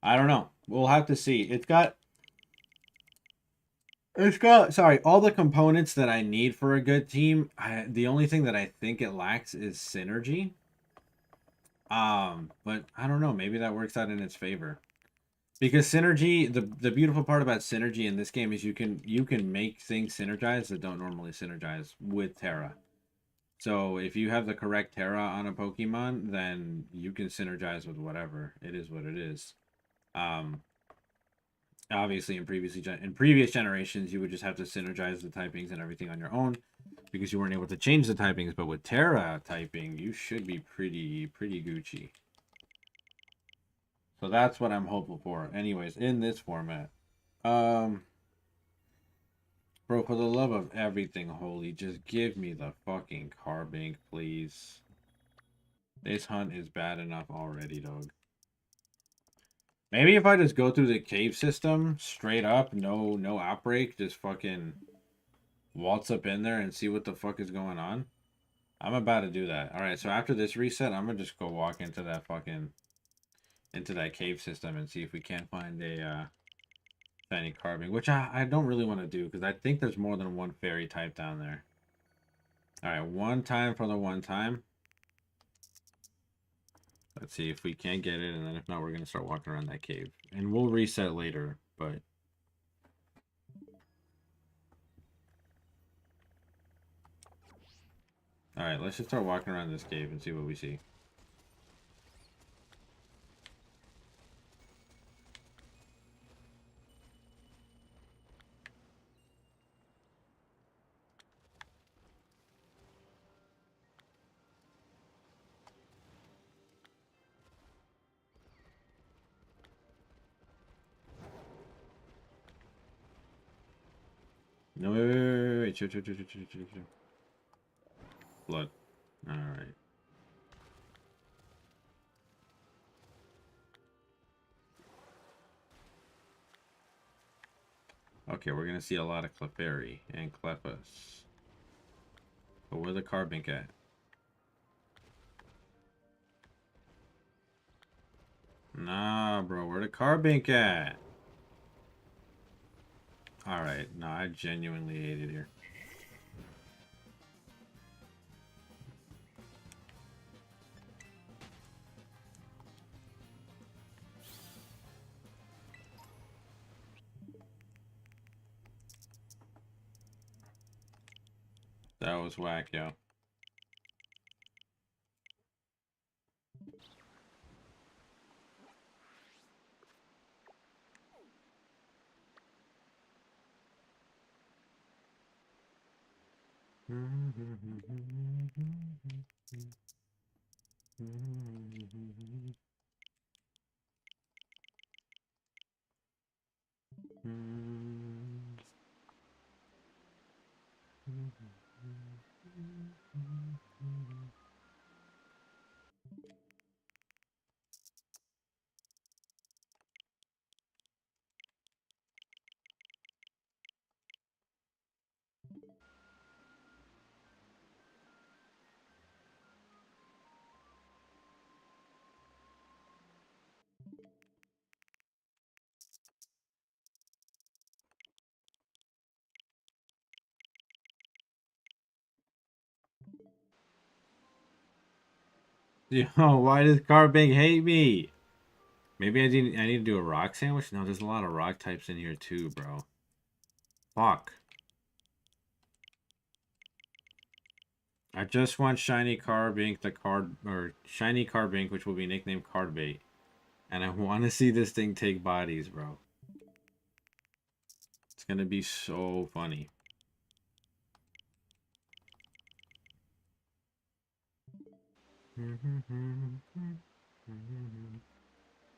I don't know. We'll have to see. It's got, sorry, all the components that I need for a good team. The only thing that I think it lacks is synergy. But I don't know. Maybe that works out in its favor. Because synergy, the beautiful part about synergy in this game is you can make things synergize that don't normally synergize with Terra. So if you have the correct Terra on a Pokemon, then you can synergize with whatever. It is what it is. Obviously in previous generations, you would just have to synergize the typings and everything on your own because you weren't able to change the typings. But with Terra typing, you should be pretty Gucci. So that's what I'm hopeful for. Anyways, in this format. Bro, for the love of everything holy, just give me the fucking Carbink, please. This hunt is bad enough already, dog. Maybe if I just go through the cave system straight up, no outbreak, just fucking waltz up in there and see what the fuck is going on. I'm about to do that. Alright, so after this reset, I'm gonna just go walk into that cave system and see if we can't find a shiny Carbink, which I don't really want to do because I think there's more than one fairy type down there. Alright, one time for the one time. Let's see if we can't get it, and then if not, we're going to start walking around that cave. And we'll reset later, but... Alright, let's just start walking around this cave and see what we see. No, wait. Chill. Blood. Alright. Okay, we're going to see a lot of Clefairy and Clefas. But where's the Carbink at? Nah, bro, where the Carbink at? Alright, no, I genuinely hate it here. That was whack, yo. Yo, why does Carbink hate me? Maybe I need to do a rock sandwich? No, there's a lot of rock types in here too, bro. Fuck. I just want shiny Carbink, shiny Carbink, which will be nicknamed Cardbait. And I want to see this thing take bodies, bro. It's gonna be so funny.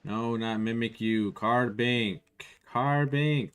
No, not Mimic You. Carbink. Carbink.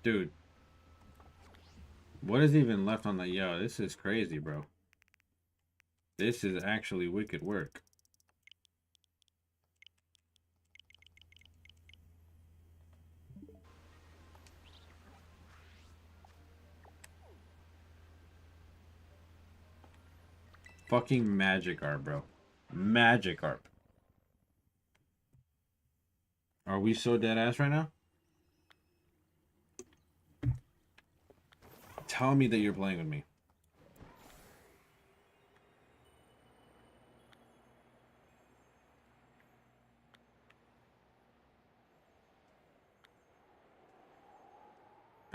Dude. What is even left on the... Yo, this is crazy, bro. This is actually wicked work. Fucking Magikarp, bro. Magikarp. Are we so dead ass right now? Tell me that you're playing with me.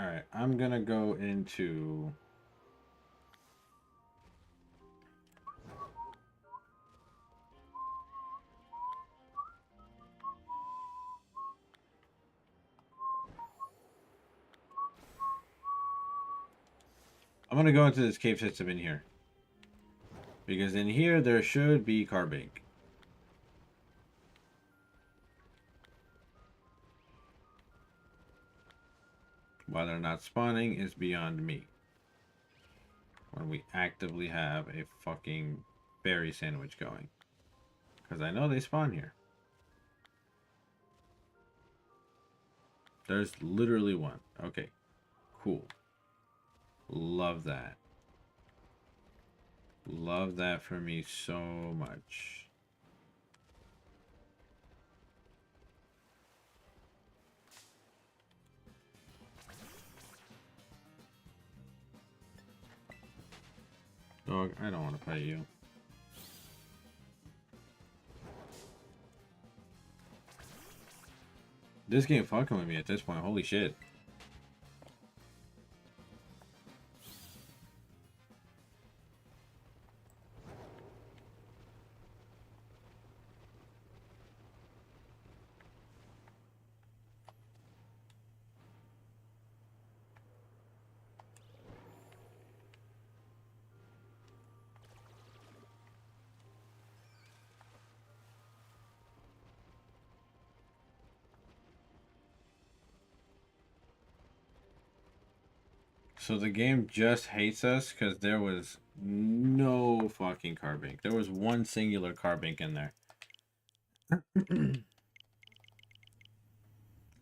Alright, I'm gonna go into... I'm gonna go into this cave system in here. Because in here, there should be Carbink. Why they're not spawning is beyond me. When we actively have a fucking berry sandwich going. Because I know they spawn here. There's literally one. Okay. Cool. Love that. Love that for me so much. Dog, I don't want to fight you. This game fucking with me at this point. Holy shit. So the game just hates us because there was no fucking carbink. There was one singular carbink in there.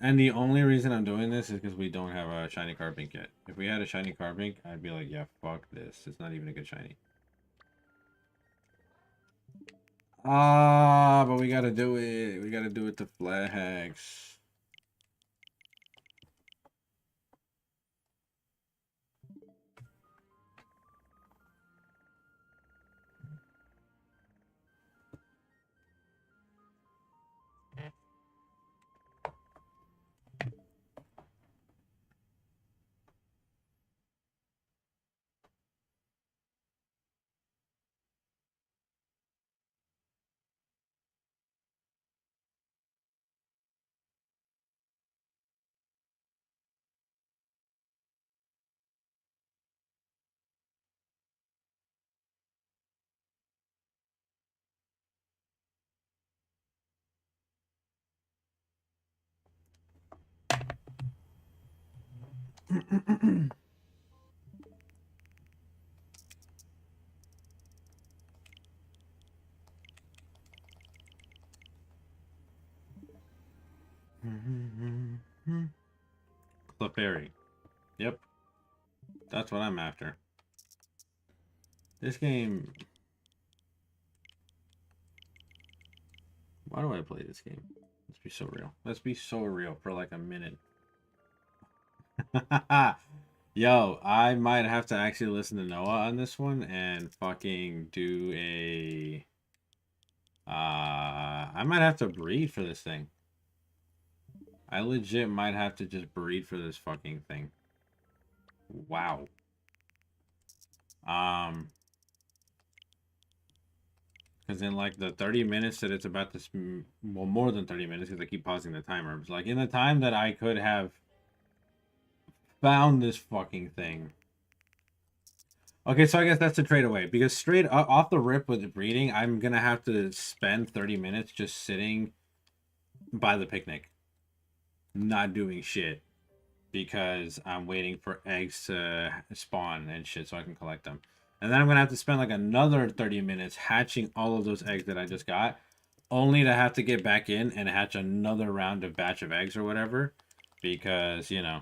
And the only reason I'm doing this is because we don't have a shiny carbink yet. If we had a shiny carbink, I'd be like, yeah, fuck this. It's not even a good shiny. Ah, but we gotta do it. We gotta do it to flags. Clefairy. Yep. That's what I'm after. This game... Why do I play this game? Let's be so real. Let's be so real for like a minute. Yo, I might have to actually listen to Noah on this one and fucking do a... I might have to breed for this thing. I legit might have to just breed for this fucking thing. Wow. Because in like the 30 minutes that it's about to... Well, more than 30 minutes because I keep pausing the timer. It's like in the time that I could have found this fucking thing. Okay, so I guess that's a trade away because straight off the rip with the breeding, I'm gonna have to spend 30 minutes just sitting by the picnic, not doing shit because I'm waiting for eggs to spawn and shit so I can collect them. And then I'm gonna have to spend like another 30 minutes hatching all of those eggs that I just got, only to have to get back in and hatch another round of batch of eggs or whatever because, you know,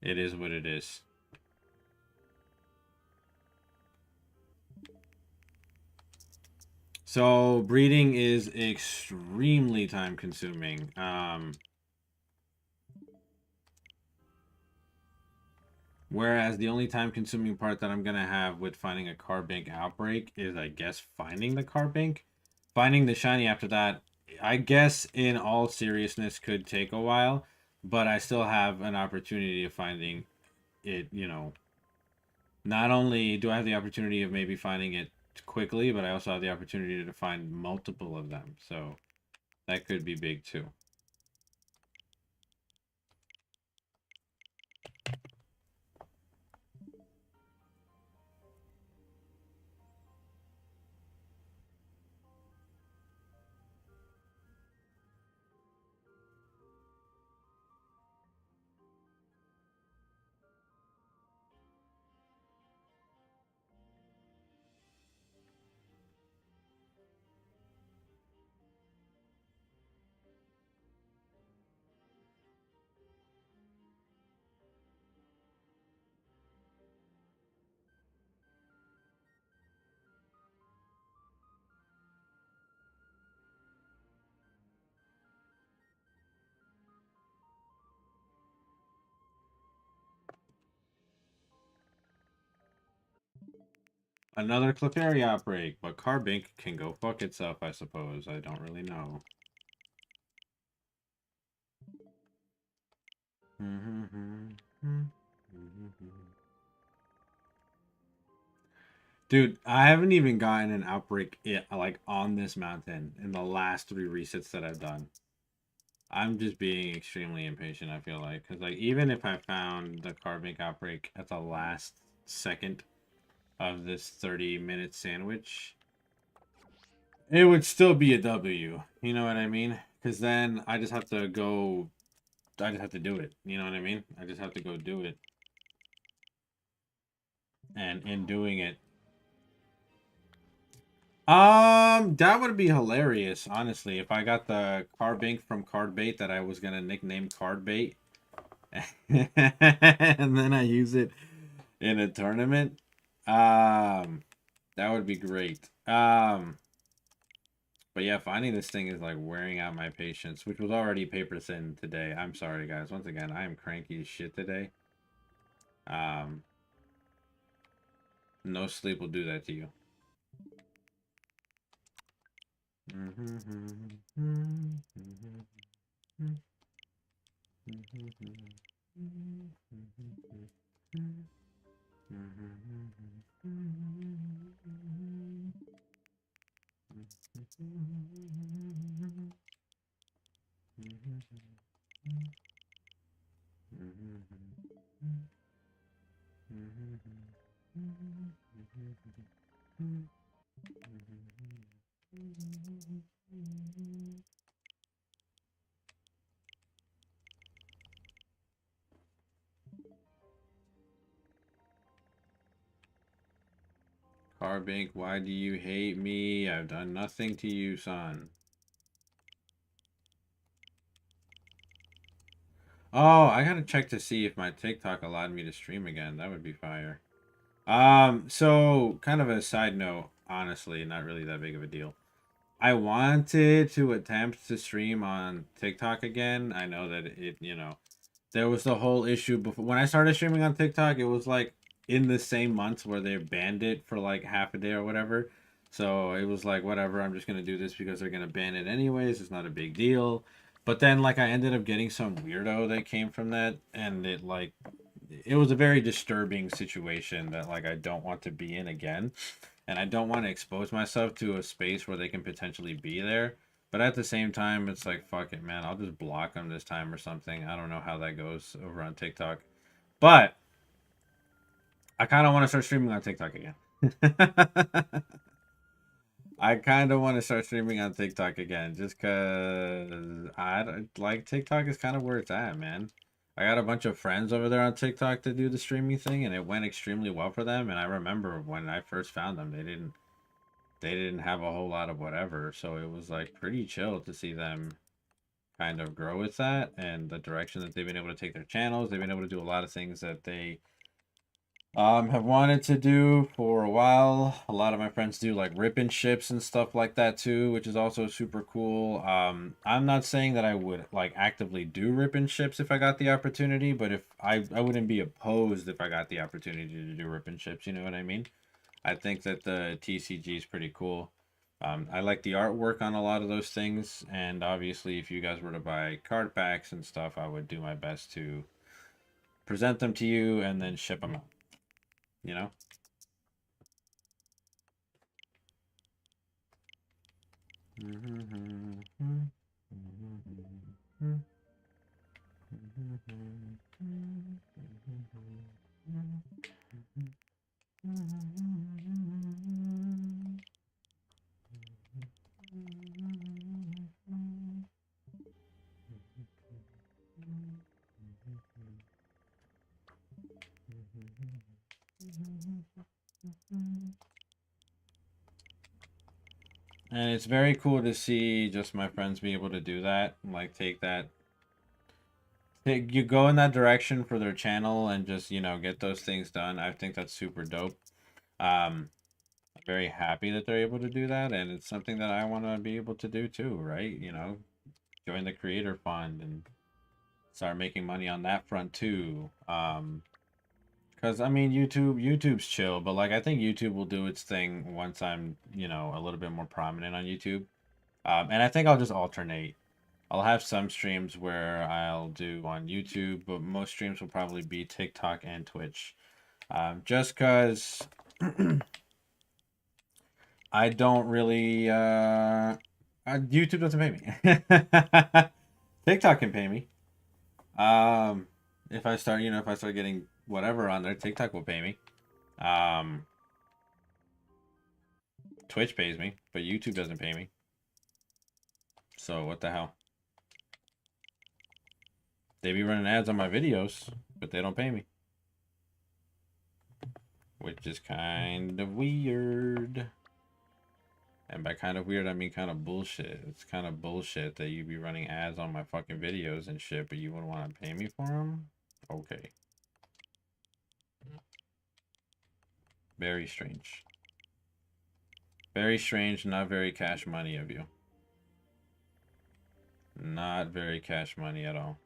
it is what it is. So breeding is extremely time consuming. Whereas the only time consuming part that I'm going to have with finding a carbink outbreak is, I guess, finding the carbink. Finding the shiny after that, I guess, in all seriousness, could take a while. But I still have an opportunity of finding it, you know. Not only do I have the opportunity of maybe finding it quickly, but I also have the opportunity to find multiple of them. So that could be big too. Another Clefairy outbreak, but Carbink can go fuck itself, I suppose. I don't really know. Dude, I haven't even gotten an outbreak like on this mountain in the last 3 resets that I've done. I'm just being extremely impatient, I feel like. Because, like, even if I found the Carbink outbreak at the last second of this 30-minute sandwich, it would still be a W. You know what I mean? Because then I just have to go... I just have to do it. You know what I mean? I just have to go do it. And in doing it, that would be hilarious, honestly, if I got the card bank from Cardbait that I was gonna nickname Cardbait, and then I use it in a tournament. That would be great. But yeah, finding this thing is like wearing out my patience, which was already paper thin today. I'm sorry, guys. Once again, I am cranky as shit today. No sleep will do that to you. Carbink, why do you hate me? I've done nothing to you, son. Oh, I gotta check to see if my TikTok allowed me to stream again. That would be fire. So kind of a side note, honestly, not really that big of a deal. I wanted to attempt to stream on TikTok again. I know that there was the whole issue before when I started streaming on TikTok, it was like in the same month where they banned it for like half a day or whatever. So it was like whatever, I'm just gonna do this because they're gonna ban it anyways. It's not a big deal. But then like I ended up getting some weirdo that came from that, and it was a very disturbing situation that like I don't want to be in again. And I don't want to expose myself to a space where they can potentially be there. But at the same time, it's like, fuck it, man. I'll just block them this time or something. I don't know how that goes over on TikTok. But I kind of want to start streaming on TikTok again. I kind of want to start streaming on TikTok again just because like TikTok is kind of where it's at, man. I got a bunch of friends over there on TikTok to do the streaming thing, and it went extremely well for them. And I remember when I first found them, they didn't have a whole lot of whatever, so it was like pretty chill to see them kind of grow with that and the direction that they've been able to take their channels. They've been able to do a lot of things that they have wanted to do for a while. A lot of my friends do like rip and ships and stuff like that too, which is also super cool. I'm not saying that I would like actively do rip and ships if I got the opportunity, but if I wouldn't be opposed if I got the opportunity to do rip and ships, you know what I mean? I think that the TCG is pretty cool. I like the artwork on a lot of those things, and obviously if you guys were to buy card packs and stuff, I would do my best to present them to you and then ship them out, you know? And it's very cool to see just my friends be able to do that, like you go in that direction for their channel and just, get those things done. I think that's super dope. I'm very happy that they're able to do that, and it's something that I want to be able to do too, right? Join the creator fund and start making money on that front too. Because I mean, YouTube's chill, but like I think YouTube will do its thing once I'm, a little bit more prominent on YouTube. And I think I'll just alternate. I'll have some streams where I'll do on YouTube, but most streams will probably be TikTok and Twitch. Just because I don't really, YouTube doesn't pay me. TikTok can pay me. If I start, if I start getting whatever on there, TikTok will pay me. Twitch pays me, but YouTube doesn't pay me. So what the hell? They be running ads on my videos, but they don't pay me. which is kind of weird. And by kind of weird, I mean kind of bullshit. It's kind of bullshit that you be running ads on my fucking videos and shit, but you wouldn't want to pay me for them? Okay. Very strange. Very strange, not very cash money of you. Not very cash money at all.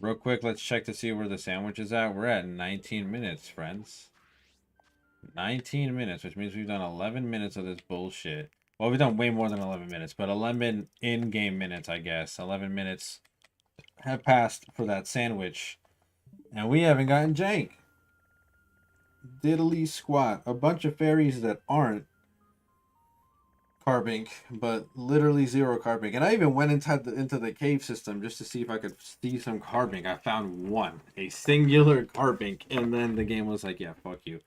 Real quick, let's check to see where the sandwich is at. We're at 19 minutes, friends. 19 minutes, which means we've done 11 minutes of this bullshit. Well, we've done way more than 11 minutes, but 11 in-game minutes, I guess. 11 minutes have passed for that sandwich. And we haven't gotten jank. Diddly squat. A bunch of fairies that aren't carbink, but literally zero carbink. And I even went into the cave system just to see if I could see some carbink. I found one. A singular carbink. And then the game was like, yeah, fuck you.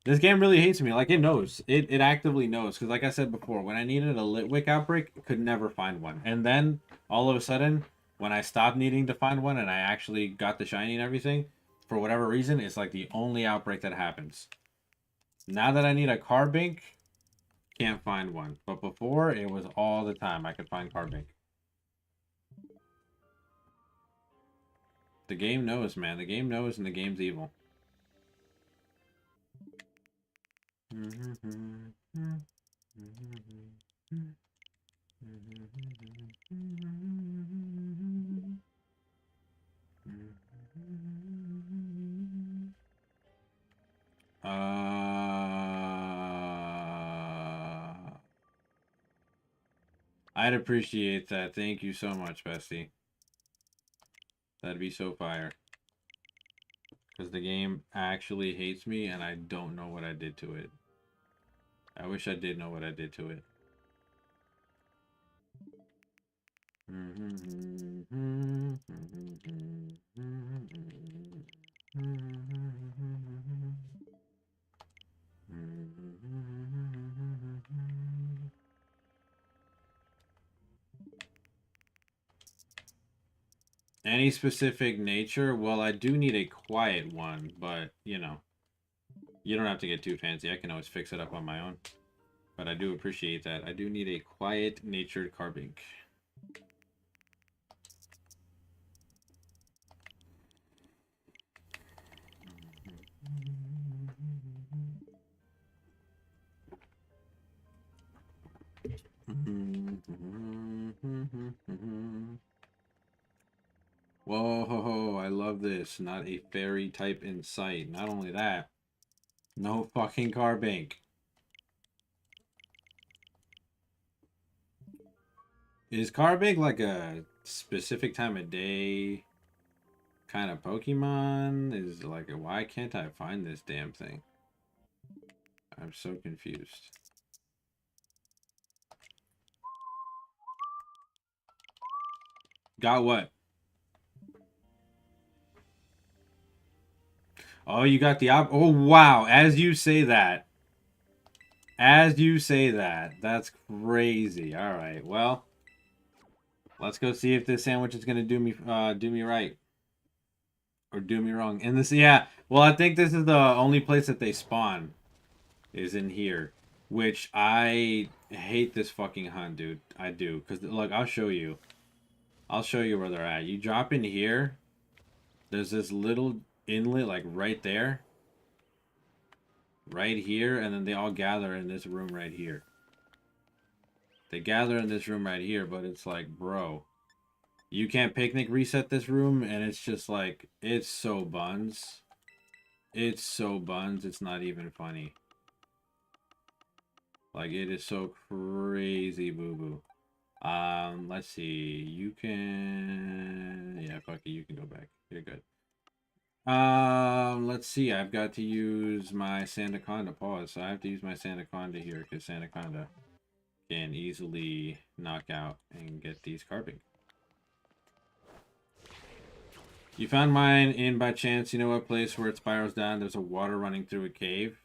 This game really hates me. Like, it knows. It actively knows. Because like I said before, when I needed a Litwick outbreak, I could never find one. And then, all of a sudden, when I stopped needing to find one and I actually got the shiny and everything, for whatever reason, it's like the only outbreak that happens. Now that I need a carbink, can't find one. But before, it was all the time I could find carbink. The game knows, man. The game knows and the game's evil. I'd appreciate that. Thank you so much, bestie. That'd be so fire. Because the game actually hates me and I don't know what I did to it. I wish I did know what I did to it. Any specific nature? Well, I do need a quiet one, but, you know, you don't have to get too fancy. I can always fix it up on my own. But I do appreciate that. I do need a quiet natured carbink. Whoa, I love this. Not a fairy type in sight. Not only that, no fucking carbink. Is carbink like a specific time of day kind of Pokemon? Is like, why can't I find this damn thing? I'm so confused. Got what? Oh, you got the op. Oh, wow. As you say that. As you say that. That's crazy. All right. Well, let's go see if this sandwich is going to do me right. Or do me wrong. And this, yeah. Well, I think this is the only place that they spawn. Is in here. Which I hate this fucking hunt, dude. I do. Because, look, I'll show you. I'll show you where they're at. You drop in here. There's this little inlet, like, right there. Right here. And then they all gather in this room right here. They gather in this room right here. But it's like, bro. You can't picnic reset this room. And it's just like, it's so buns. It's so buns. It's not even funny. Like, it is so crazy boo-boo. Let's see. You can... Yeah, fuck it. You can go back. You're good. Let's see. I've got to use my Sandaconda. Pause. So I have to use my Sandaconda here because Sandaconda can easily knock out and get these carbink. You found mine in by chance. You know what place where it spirals down? There's a water running through a cave.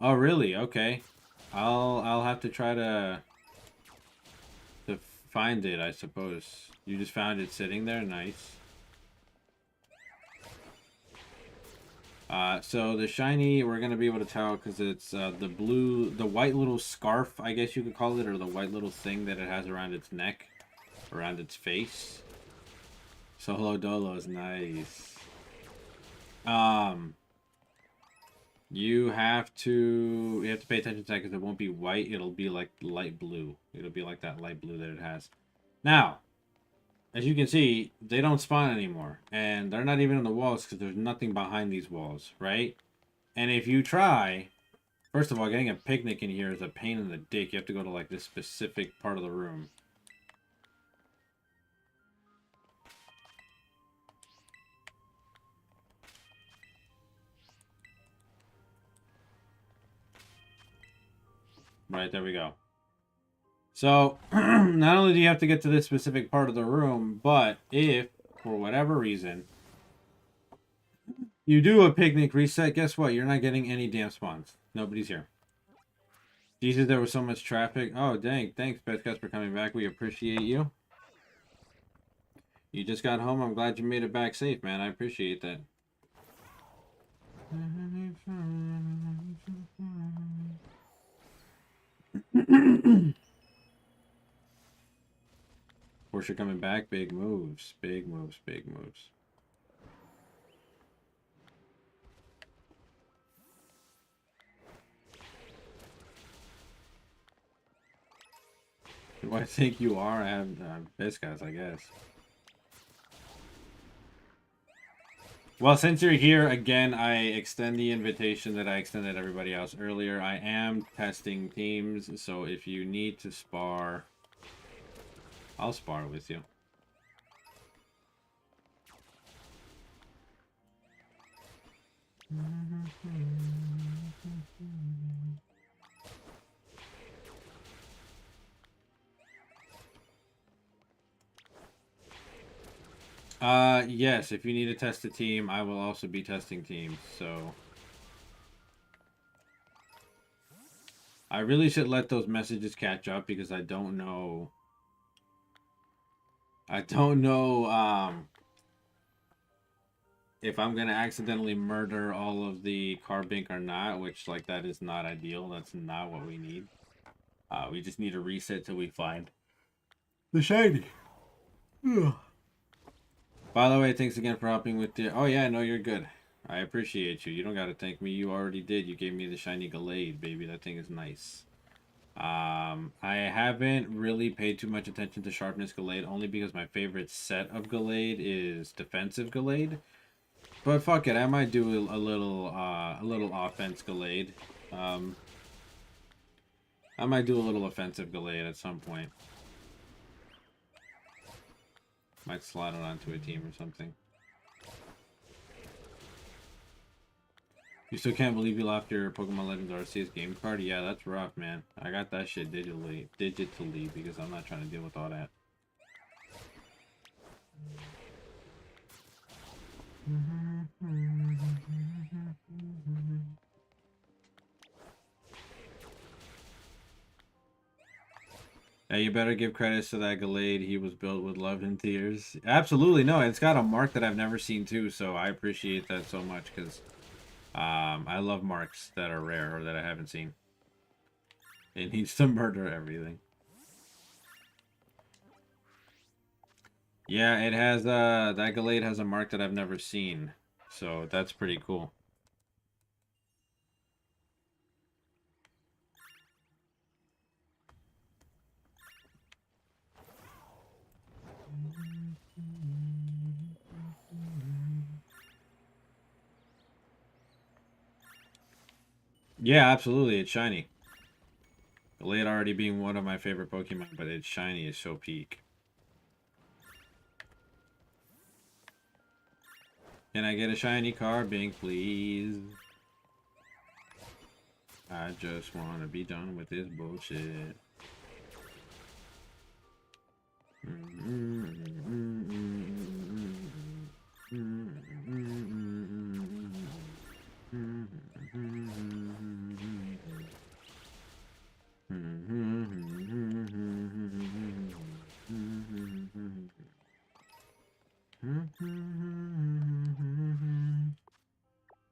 Oh, really? Okay. I'll have to try to find it, I suppose. You just found it sitting there? Nice. So the shiny, we're gonna be able to tell because it's the white little scarf, I guess you could call it, or the white little thing that it has around its neck, around its face. Solo Dolo is nice. You have to pay attention to that because it won't be white. It'll be like light blue. It'll be like that light blue that it has. Now, as you can see, they don't spawn anymore, and they're not even in the walls because there's nothing behind these walls, right? And if you try, first of all, getting a picnic in here is a pain in the dick. You have to go to like this specific part of the room. Right, there we go. So, not only do you have to get to this specific part of the room, but if, for whatever reason, you do a picnic reset, guess what? You're not getting any damn spawns. Nobody's here. Jesus, there was so much traffic. Oh, dang. Thanks, Petcast, for coming back. We appreciate you. You just got home. I'm glad you made it back safe, man. I appreciate that. Porsche coming back. Big moves. Big moves. Big moves. Who do I think you are? I have Petcast, I guess. Well, since you're here, again, I extend the invitation that I extended everybody else earlier. I am testing teams, so if you need to spar, I'll spar with you. Yes, if you need to test a team, I will also be testing teams, so... I really should let those messages catch up because I don't know... if I'm gonna accidentally murder all of the Carbink or not, which, like, that is not ideal. That's not what we need. We just need a reset till we find the shiny. By the way, thanks again for helping with the... Oh, yeah, no, you're good. I appreciate you. You don't gotta thank me. You already did. You gave me the shiny Gallade, baby. That thing is nice. I haven't really paid too much attention to Sharpness Gallade, only because my favorite set of Gallade is Defensive Gallade. But fuck it, I might do a little offense Gallade. I might do a little offensive Gallade at some point. Might slot it onto a team or something. You still can't believe you lost your Pokemon Legends Arceus game card? Yeah, that's rough, man. I got that shit digitally because I'm not trying to deal with all that. Yeah, you better give credits to that Gallade. He was built with love and tears. Absolutely, no. It's got a mark that I've never seen too, so I appreciate that so much because I love marks that are rare or that I haven't seen. It needs to murder everything. Yeah, it has that Gallade has a mark that I've never seen, so that's pretty cool. Yeah, absolutely. It's shiny. Gallade already being one of my favorite Pokemon, but its shiny is so peak. Can I get a shiny Carbink, please? I just want to be done with this bullshit.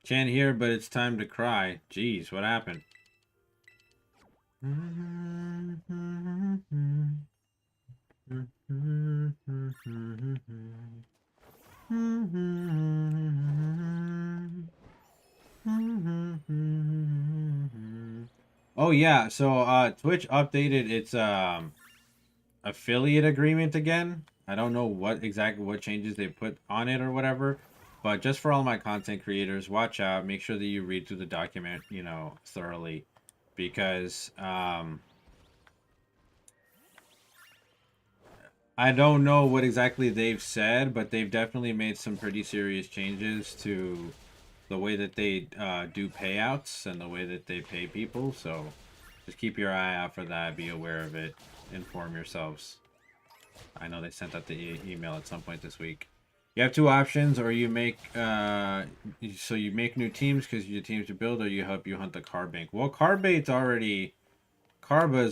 Can't hear, but it's time to cry. Jeez, what happened? Oh yeah, so Twitch updated its affiliate agreement again. I don't know what changes they put on it or whatever, but just for all my content creators, watch out. Make sure that you read through the document, thoroughly, because I don't know what exactly they've said, but they've definitely made some pretty serious changes to the way that they do payouts and the way that they pay people. So just keep your eye out for that. Be aware of it. Inform yourselves. I know they sent out the email at some point this week. You have two options, or you make so you make new teams because your teams to build, or you help you hunt the card bank. Well, Carba is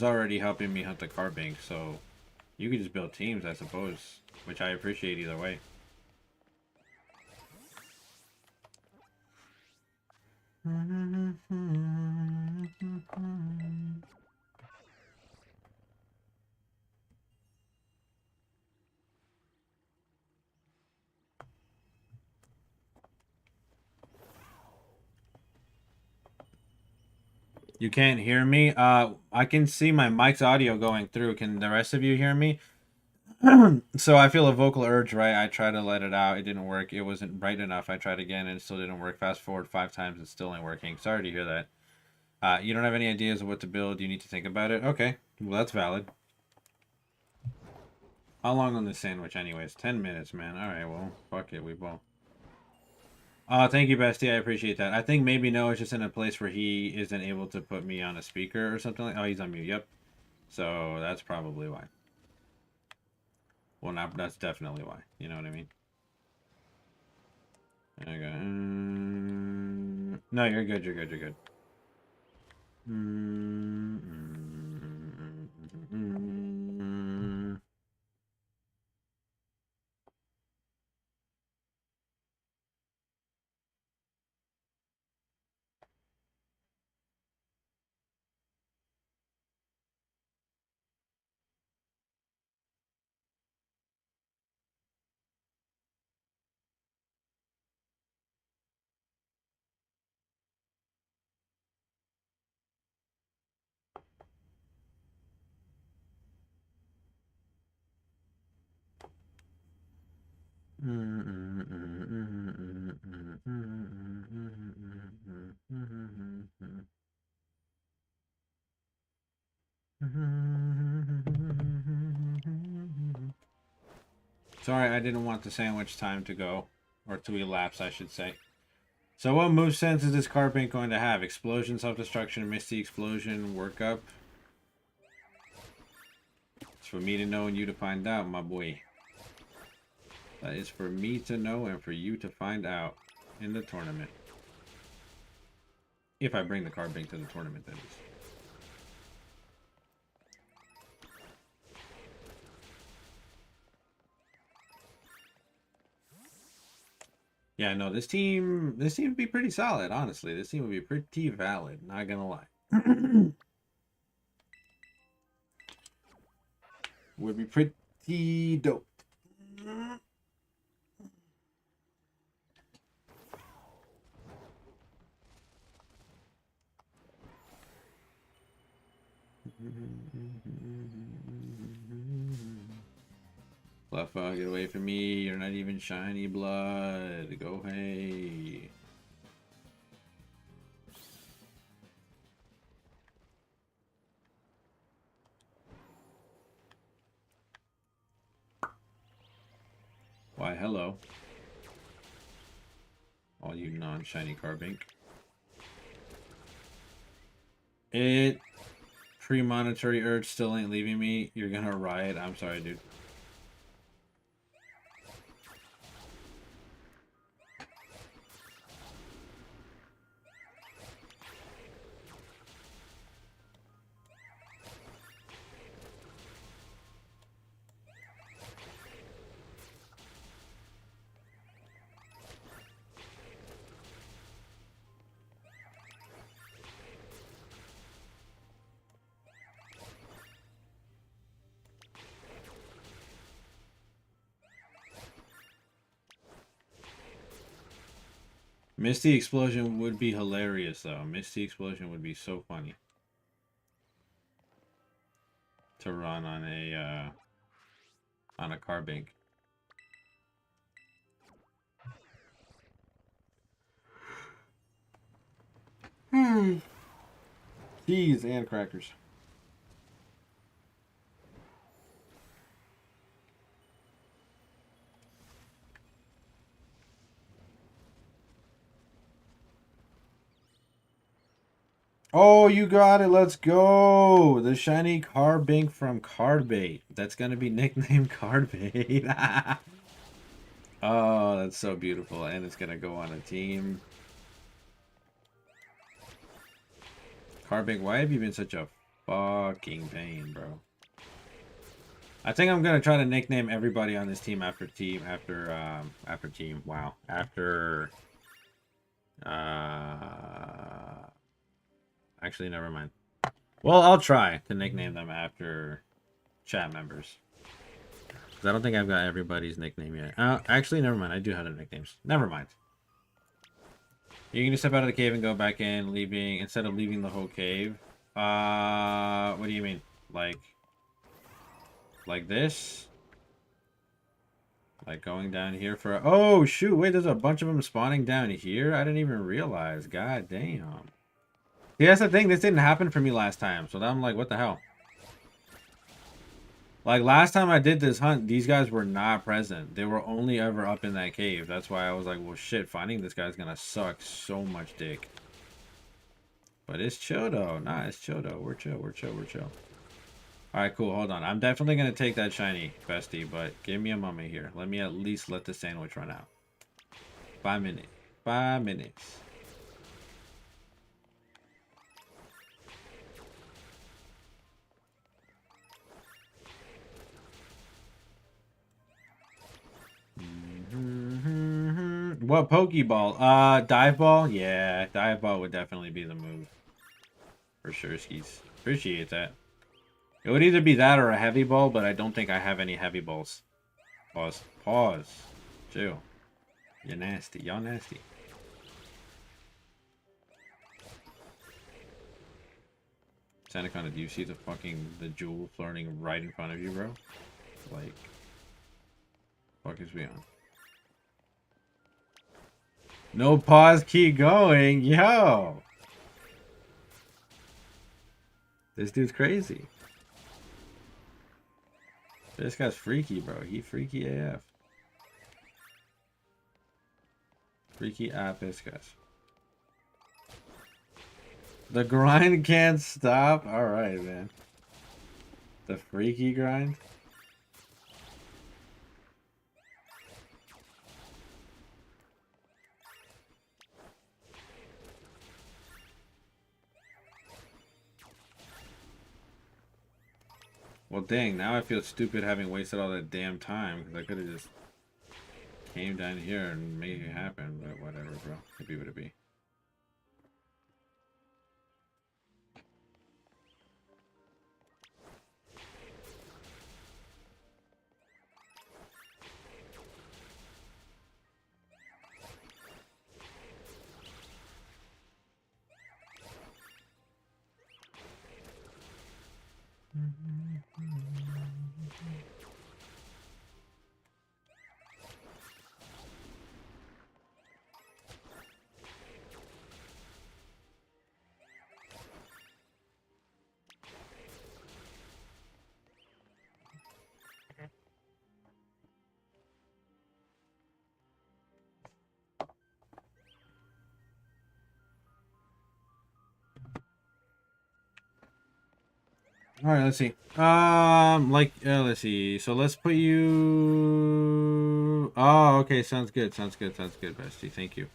already helping me hunt the card bank, so you could just build teams, I suppose, which I appreciate either way. You can't hear me? I can see my mic's audio going through. Can the rest of you hear me? So I feel a vocal urge, right? I try to let it out. It didn't work. It wasn't bright enough. I tried again and it still didn't work. Fast forward 5 times, it still ain't working. Sorry to hear that. You don't have any ideas of what to build. You need to think about it. Okay, well that's valid. How long on this sandwich, anyways? 10 minutes, man. All right, well, fuck it. We will. Thank you, Bestie. I appreciate that. I think maybe Noah's just in a place where he isn't able to put me on a speaker or something like. Oh, he's on mute. Yep. So that's probably why. Well, not that's definitely why. You know what I mean? Okay. No, you're good. You're good. You're good. Sorry, I didn't want the sandwich time to go. Or to elapse, I should say. So what movesense is this card bank going to have? Explosion, self-destruction, Misty Explosion, Workup? It's for me to know and you to find out, my boy. That is for me to know and for you to find out in the tournament. If I bring the card bank to the tournament, that is. Yeah, no, this team would be pretty solid, honestly. This team would be pretty valid, not gonna lie. Would be pretty dope. Fluffa, get away from me. You're not even shiny blood. Go away. Why, hello. All you non-shiny carbink. It premonitory urge still ain't leaving me. You're gonna riot. I'm sorry, dude. Misty Explosion would be hilarious, though. Misty Explosion would be so funny to run on a carbink. Cheese and crackers. Oh, you got it. Let's go. The shiny carbink from Cardbait. That's going to be nicknamed Cardbait. Oh, that's so beautiful. And it's going to go on a team. Carbink, why have you been such a fucking pain, bro? I think I'm going to try to nickname everybody on this team after team. Wow. Actually, never mind. Well, I'll try to nickname them after chat members. Because I don't think I've got everybody's nickname yet. Actually, never mind. I do have their nicknames. Never mind. You can just step out of the cave and go back in, instead of leaving the whole cave. What do you mean? Like this? Like going down here for oh shoot, wait, there's a bunch of them spawning down here? I didn't even realize. God damn. See, that's the thing, this didn't happen for me last time, so I'm like, what the hell? Like, last time I did this hunt, these guys were not present. They were only ever up in that cave. That's why I was like, well, shit, finding this guy's gonna suck so much dick. But it's chill, though. Nah, it's chill, though. We're chill, we're chill, we're chill. Alright, cool, hold on. I'm definitely gonna take that shiny, bestie, but give me a moment here. Let me at least let the sandwich run out. 5 minutes. 5 minutes. What Pokeball? Dive ball? Yeah, dive ball would definitely be the move. For sure, skis. Appreciate that. It would either be that or a heavy ball, but I don't think I have any heavy balls. Pause. Pause. Chill. You're nasty. Y'all nasty. Sanacona, do you see the jewel flirting right in front of you, bro? Like, fuck is we on? No pause, keep going. Yo! This dude's crazy. This guy's freaky, bro. He freaky AF. Freaky Abiscus. The grind can't stop? Alright, man. The freaky grind? Well, dang, now I feel stupid having wasted all that damn time, because I could have just came down here and made it happen, but whatever, bro. It be what it be. All right, let's see. Let's see. So let's put you. Oh, okay. Sounds good. Sounds good. Sounds good, bestie. Thank you.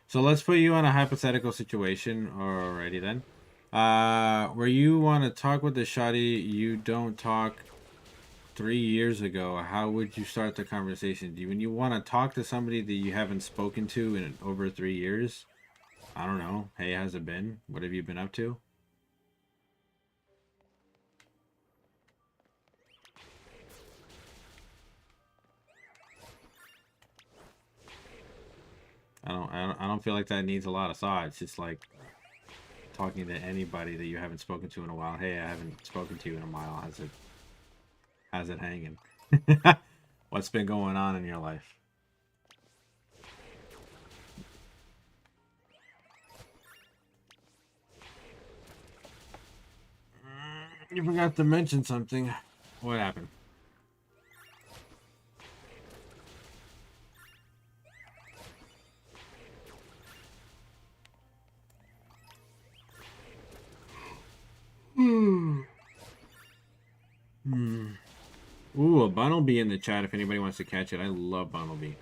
So let's put you on a hypothetical situation. Alrighty then. Where you want to talk with the shawty you don't talk 3 years ago. How would you start the conversation? When you want to talk to somebody that you haven't spoken to in over 3 years? I don't know. Hey, how's it been? What have you been up to? I don't feel like that needs a lot of thought. It's just like talking to anybody that you haven't spoken to in a while. Hey, I haven't spoken to you in a while. How's it hanging? What's been going on in your life? You forgot to mention something. What happened? Hmm. Ooh, a Bunnelby in the chat if anybody wants to catch it. I love Bunnelby.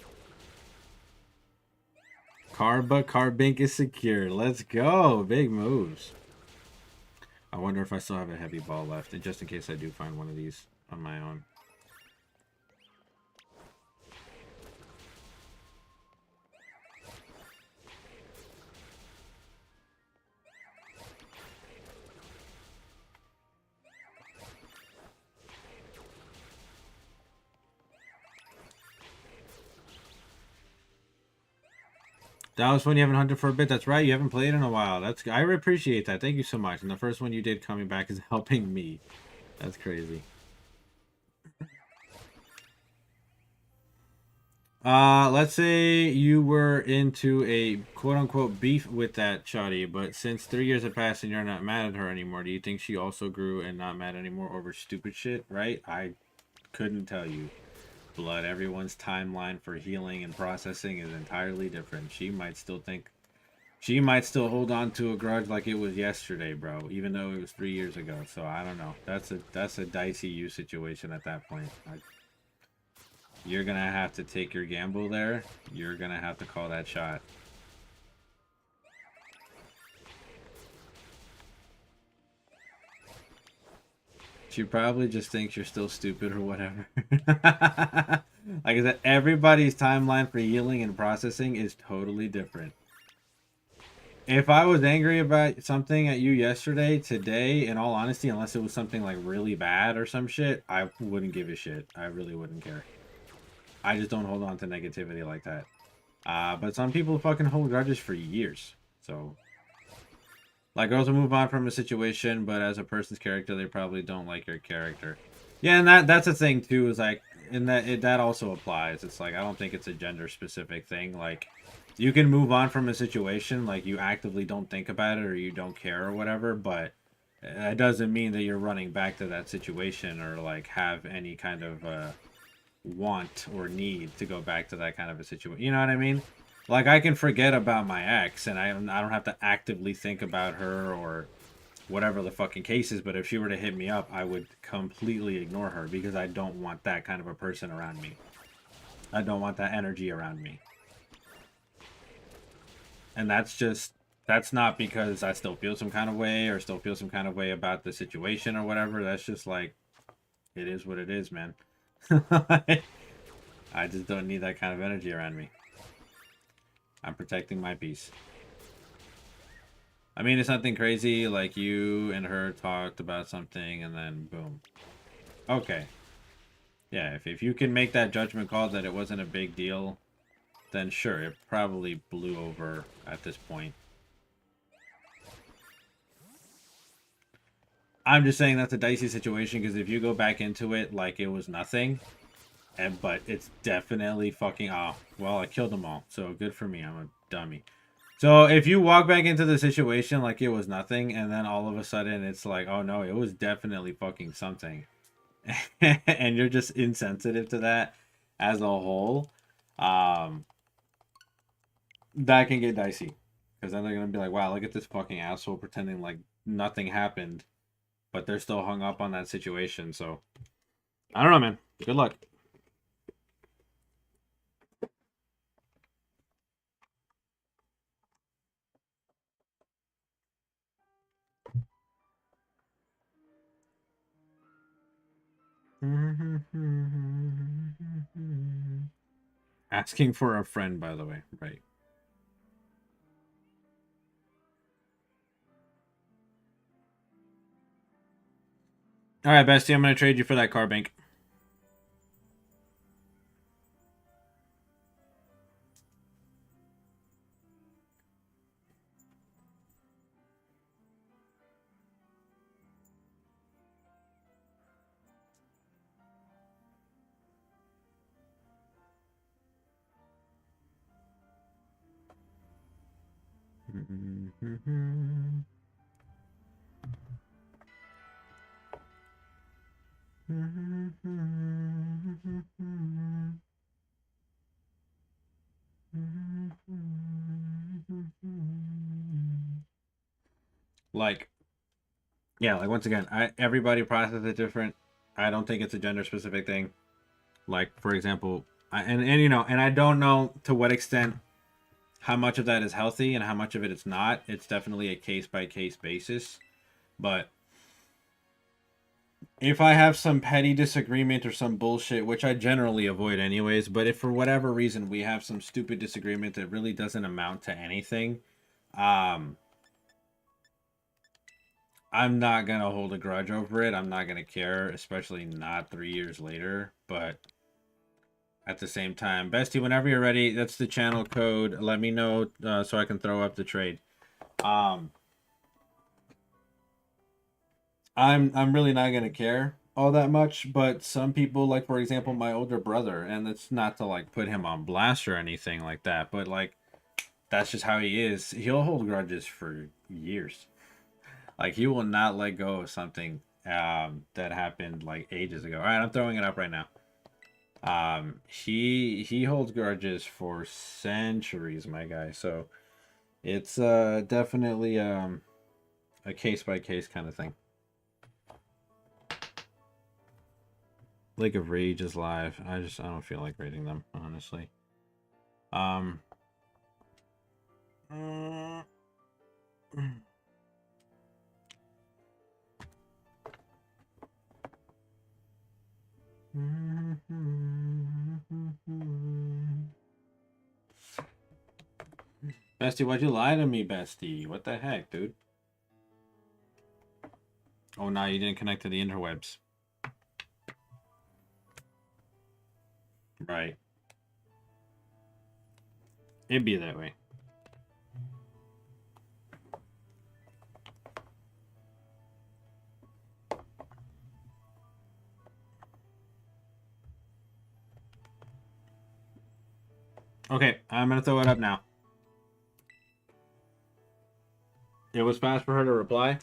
Carbink is secure. Let's go. Big moves. I wonder if I still have a heavy ball left, and just in case I do find one of these on my own. That was when you haven't hunted for a bit. That's right. You haven't played in a while. I appreciate that. Thank you so much. And the first one you did coming back is helping me. That's crazy. Let's say you were into a quote-unquote beef with that shoddy, but since 3 years have passed and you're not mad at her anymore, do you think she also grew and not mad anymore over stupid shit, right? I couldn't tell you. Blood, everyone's timeline for healing and processing is entirely different. She might still hold on to a grudge like it was yesterday, bro, even though it was 3 years ago. So I don't know. That's a dicey you situation at that point. You're gonna have to take your gamble there. You're gonna have to call that shot. She probably just thinks you're still stupid or whatever. Like I said, everybody's timeline for healing and processing is totally different. If I was angry about something at you yesterday, today, in all honesty, unless it was something like really bad or some shit, I wouldn't give a shit. I really wouldn't care. I just don't hold on to negativity like that. But some people fucking hold grudges for years. So, like, girls will move on from a situation, but as a person's character, they probably don't like your character. Yeah, and that's a thing too. Is like, and that also applies. It's like I don't think it's a gender specific thing. Like, you can move on from a situation, like you actively don't think about it or you don't care or whatever, but that doesn't mean that you're running back to that situation or like have any kind of want or need to go back to that kind of a situation. You know what I mean? Like, I can forget about my ex and I don't have to actively think about her or whatever the fucking case is, but if she were to hit me up, I would completely ignore her because I don't want that kind of a person around me. I don't want that energy around me. And that's not because I still feel some kind of way or still feel some kind of way about the situation or whatever. That's just like, it is what it is, man. I just don't need that kind of energy around me. I'm protecting my peace. I mean, it's nothing crazy, like you and her talked about something and then boom. Okay. Yeah, if you can make that judgment call that it wasn't a big deal, then sure, it probably blew over at this point. I'm just saying that's a dicey situation because if you go back into it like it was nothing, but it's definitely fucking, oh, well, I killed them all, so good for me, I'm a dummy. So if you walk back into the situation like it was nothing, and then all of a sudden it's like, oh no, it was definitely fucking something, and you're just insensitive to that as a whole, that can get dicey. Because then they're going to be like, wow, look at this fucking asshole pretending like nothing happened, but they're still hung up on that situation. So, I don't know, man. Good luck. Asking for a friend, by the way. Right. All right, Bestie, I'm going to trade you for that car bank. Like, yeah, like once again, everybody processes it different. I don't think it's a gender specific thing. Like, for example, and you know, and I don't know to what extent how much of that is healthy and how much of it it's not. It's definitely a case by case basis. But if I have some petty disagreement or some bullshit, which I generally avoid anyways, but if for whatever reason we have some stupid disagreement that really doesn't amount to anything, um, I'm not gonna hold a grudge over it. I'm not gonna care, especially not 3 years later. But at the same time, Bestie, whenever you're ready, that's the channel code. Let me know so I can throw up the trade. I'm really not gonna care all that much, but some people, like for example, my older brother, and it's not to like put him on blast or anything like that, but like that's just how he is. He'll hold grudges for years. Like he will not let go of something that happened like ages ago. All right, I'm throwing it up right now. He holds grudges for centuries, my guy. So it's definitely a case by case kind of thing. Lake of Rage is live. I don't feel like rating them, honestly. Bestie, why'd you lie to me, Bestie? What the heck, dude? Oh, no, you didn't connect to the interwebs. Right. It'd be that way. Okay, I'm gonna throw it up now. It was fast for her to reply.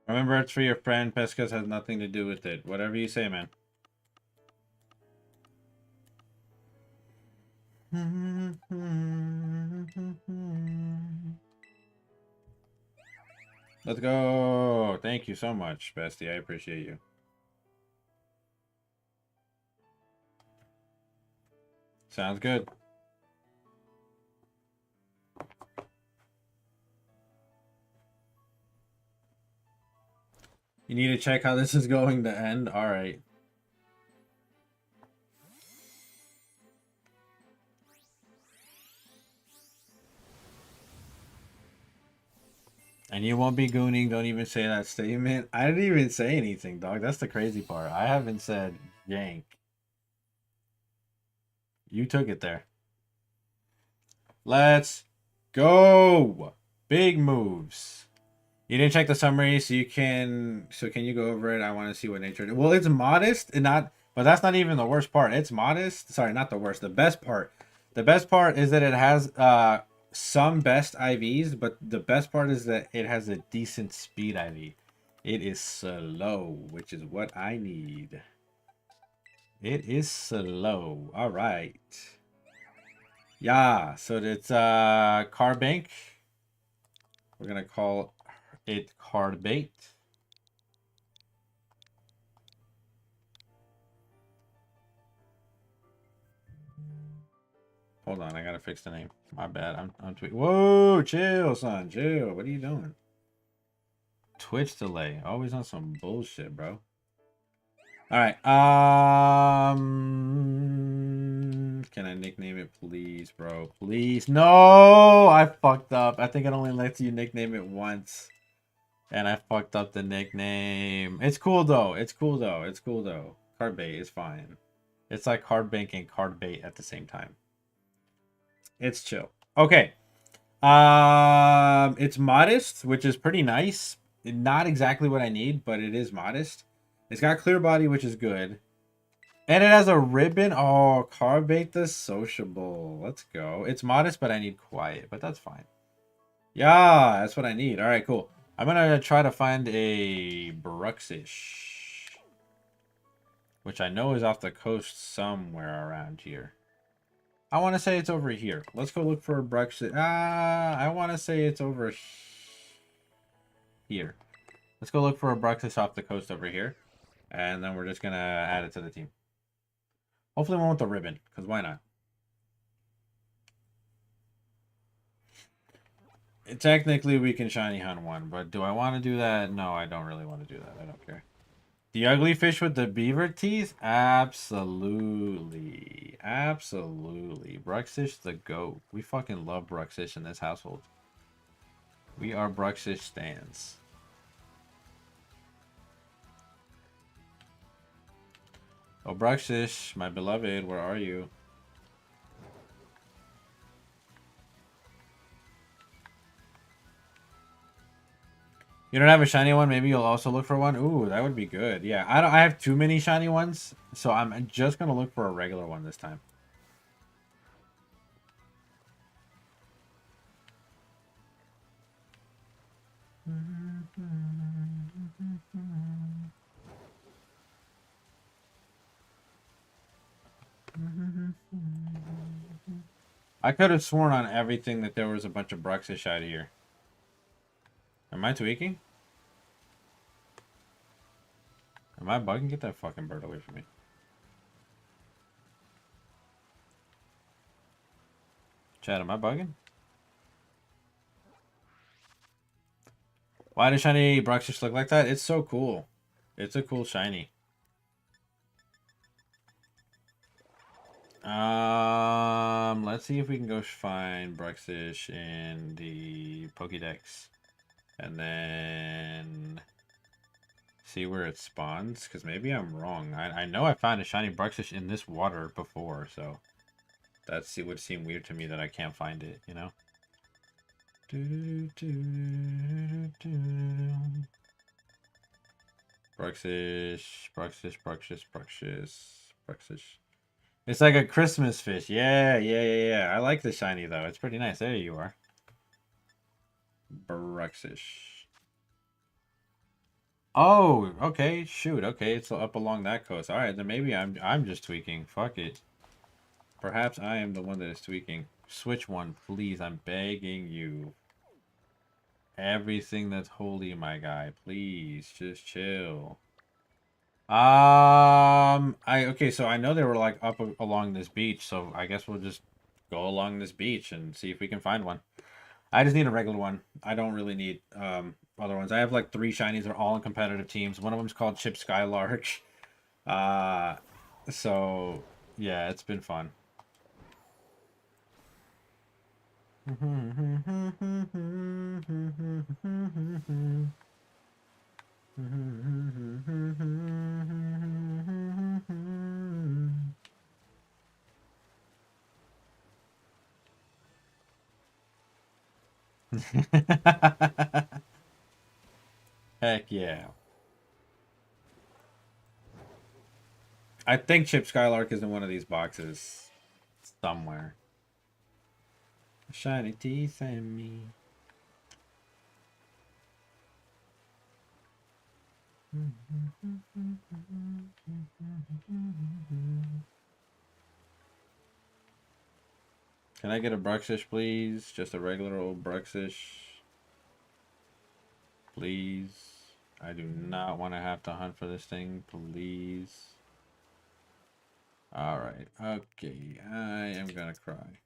Remember, it's for your friend. Pescas has nothing to do with it. Whatever you say, man. Let's go. Thank you so much, Bestie. I appreciate you. Sounds good. You need to check how this is going to end? Alright. And you won't be gooning. Don't even say that statement. I didn't even say anything, dog. That's the crazy part. I haven't said yank. You took it there. Let's go. Big moves. You didn't check the summary, so can you go over it? I want to see what nature. Well, it's modest and not, but that's not even the worst part. It's modest. Sorry, not the worst. The best part. The best part is that it has some best IVs, but the best part is that it has a decent speed IV. It is slow, which is what I need. It is slow. All right. Yeah, so it's Car Bank. We're gonna call it Card Bait. Hold on, I gotta fix the name. My bad. I'm tweeting. Whoa, chill, son, chill. What are you doing? Twitch delay. Always on some bullshit, bro. All right. Can I nickname it, please, bro? Please. No, I fucked up. I think it only lets you nickname it once, and I fucked up the nickname. It's cool though. It's cool though. It's cool though. Card bait is fine. It's like card bank and card bait at the same time. It's chill. Okay. It's modest, which is pretty nice. Not exactly what I need, but it is modest. It's got clear body, which is good. And it has a ribbon. Oh, carbate the sociable. Let's go. It's modest, but I need quiet, but that's fine. Yeah, that's what I need. All right, cool. I'm gonna try to find a Bruxish, which I know is off the coast somewhere around here. I want to say it's over here. Let's go look for a Bruxish. I want to say it's over here. Let's go look for a Bruxish off the coast over here, and then we're just gonna add it to the team. Hopefully one with the ribbon, because why not? Technically, we can shiny hunt one, but do I want to do that? No, I don't really want to do that. I don't care. The ugly fish with the beaver teeth? Absolutely. Absolutely. Bruxish the goat. We fucking love Bruxish in this household. We are Bruxish stans. Oh, Bruxish, my beloved, where are you? You don't have a shiny one? Maybe you'll also look for one? Ooh, that would be good. Yeah, I have too many shiny ones, so I'm just gonna look for a regular one this time. I could have sworn on everything that there was a bunch of Bruxish out here. Am I tweaking? Am I bugging? Get that fucking bird away from me. Chad, am I bugging? Why does shiny Bruxish look like that? It's so cool. It's a cool shiny. Let's see if we can go find Bruxish in the Pokédex. And then see where it spawns, because maybe I'm wrong. I know I found a shiny Bruxish in this water before, so that would seem weird to me that I can't find it, you know? Bruxish, Bruxish, Bruxish, Bruxish, Bruxish. It's like a Christmas fish. Yeah. I like the shiny, though. It's pretty nice. There you are. Bruxish. Oh, okay. Shoot. Okay, it's up along that coast. All right, then maybe I'm just tweaking. Fuck it. Perhaps I am the one that is tweaking. Switch one, please. I'm begging you. Everything that's holy, my guy. Please, just chill. Okay, so I know they were like up along this beach, so I guess we'll just go along this beach and see if we can find one. I just need a regular one. I don't really need other ones. I have like 3 shinies. They're all in competitive teams. One of them's called Chip Skylark. Uh, so yeah, it's been fun. Heck yeah. I think Chip Skylark is in one of these boxes somewhere. Shiny teeth and me. Can I get a Bruxish, please? Just a regular old Bruxish. Please. I do not want to have to hunt for this thing. Please. Alright. Okay. I am gonna cry.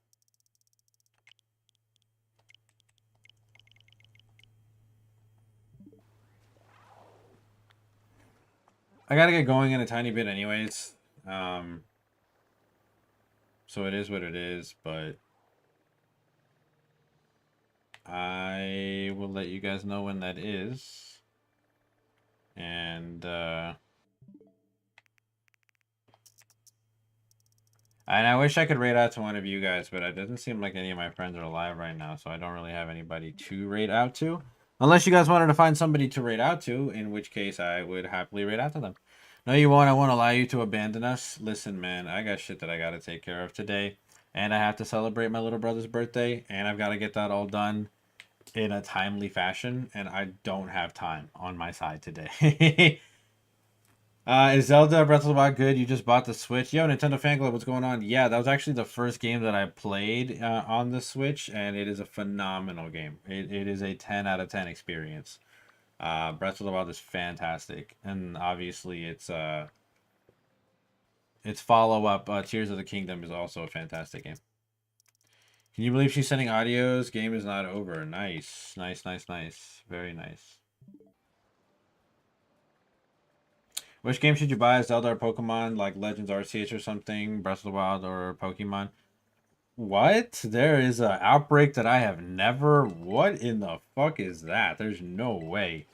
I gotta get going in a tiny bit anyways. So it is what it is, but I will let you guys know when that is. And I wish I could raid out to one of you guys, but it doesn't seem like any of my friends are alive right now, so I don't really have anybody to raid out to. Unless you guys wanted to find somebody to raid out to, in which case I would happily raid out to them. No, you won't. I won't allow you to abandon us. Listen, man, I got shit that I got to take care of today. And I have to celebrate my little brother's birthday, and I've got to get that all done in a timely fashion, and I don't have time on my side today. Is Zelda Breath of the Wild good? You just bought the Switch. Yo, Nintendo Fan Club, what's going on? Yeah, that was actually the first game that I played on the Switch, and it is a phenomenal game. It is a 10 out of 10 experience. Breath of the Wild is fantastic, and obviously its follow-up, Tears of the Kingdom, is also a fantastic game. Can you believe she's sending audios? Game is not over. Nice, nice, nice, nice. Very nice. Which game should you buy? Zelda or Pokemon, like Legends Arceus or something? Breath of the Wild or Pokemon? What? There is an outbreak that I have never... What in the fuck is that? There's no way.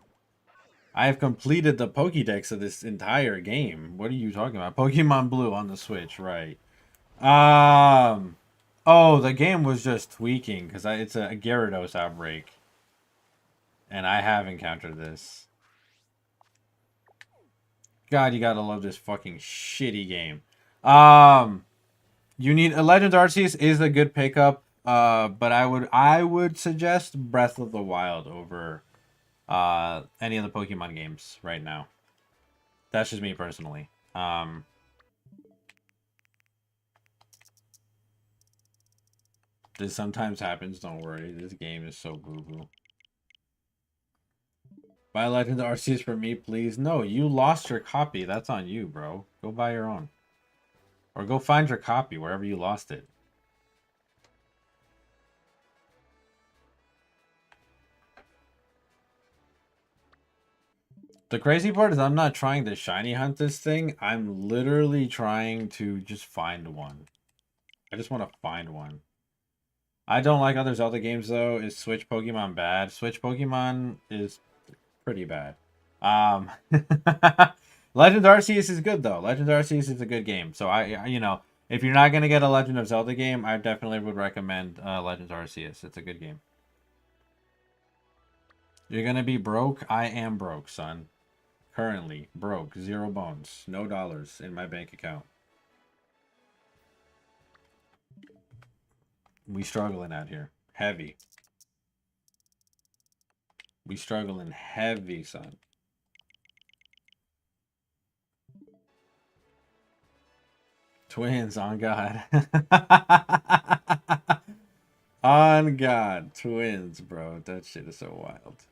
I have completed the Pokédex of this entire game. What are you talking about? Pokemon Blue on the Switch, right. Oh, the game was just tweaking because it's a Gyarados outbreak. And I have encountered this. God, you gotta love this fucking shitty game. You need a Legends Arceus is a good pickup. But I would suggest Breath of the Wild over any of the Pokemon games right now. That's just me personally. This sometimes happens, don't worry. This game is so boo-boo. Buy Legends Arceus for me, please. No, you lost your copy. That's on you, bro. Go buy your own. Or go find your copy wherever you lost it. The crazy part is I'm not trying to shiny hunt this thing. I'm literally trying to just find one. I just want to find one. I don't like other Zelda games, though. Is Switch Pokemon bad? Switch Pokemon is pretty bad. Legend Arceus is good, though. Legend Arceus is a good game. So, you know, if you're not going to get a Legend of Zelda game, I definitely would recommend Legend Arceus. It's a good game. You're going to be broke? I am broke, son. Currently broke. 0 bones. No dollars in my bank account. We struggling out here. Heavy. We struggling heavy, son. Twins, on God. On God. Twins, bro. That shit is so wild.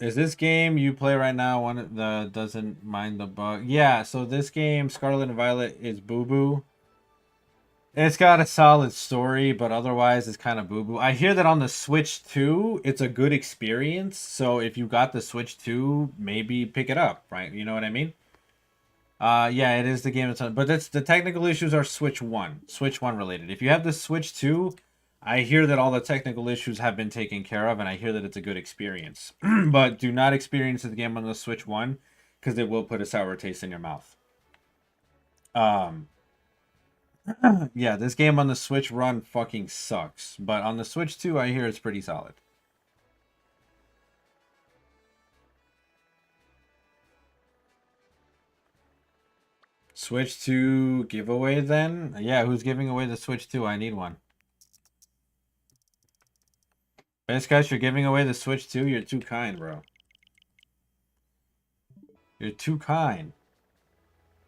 Is this game you play right now one that doesn't mind the bug? Yeah, so this game, Scarlet and Violet, is boo-boo. It's got a solid story, but otherwise it's kind of boo-boo. I hear that on the Switch 2, it's a good experience. So if you got the Switch 2, maybe pick it up, right? You know what I mean? Yeah, it is the game that's on, but that's the technical issues are Switch 1 related. If you have the Switch 2, I hear that all the technical issues have been taken care of, and I hear that it's a good experience. But do not experience the game on the Switch 1 because it will put a sour taste in your mouth. Yeah, this game on the Switch run fucking sucks, but on the Switch 2, I hear it's pretty solid. Switch 2 giveaway then? Yeah, who's giving away the Switch 2? I need one. Best guys, you're giving away the Switch 2? You're too kind, bro. You're too kind.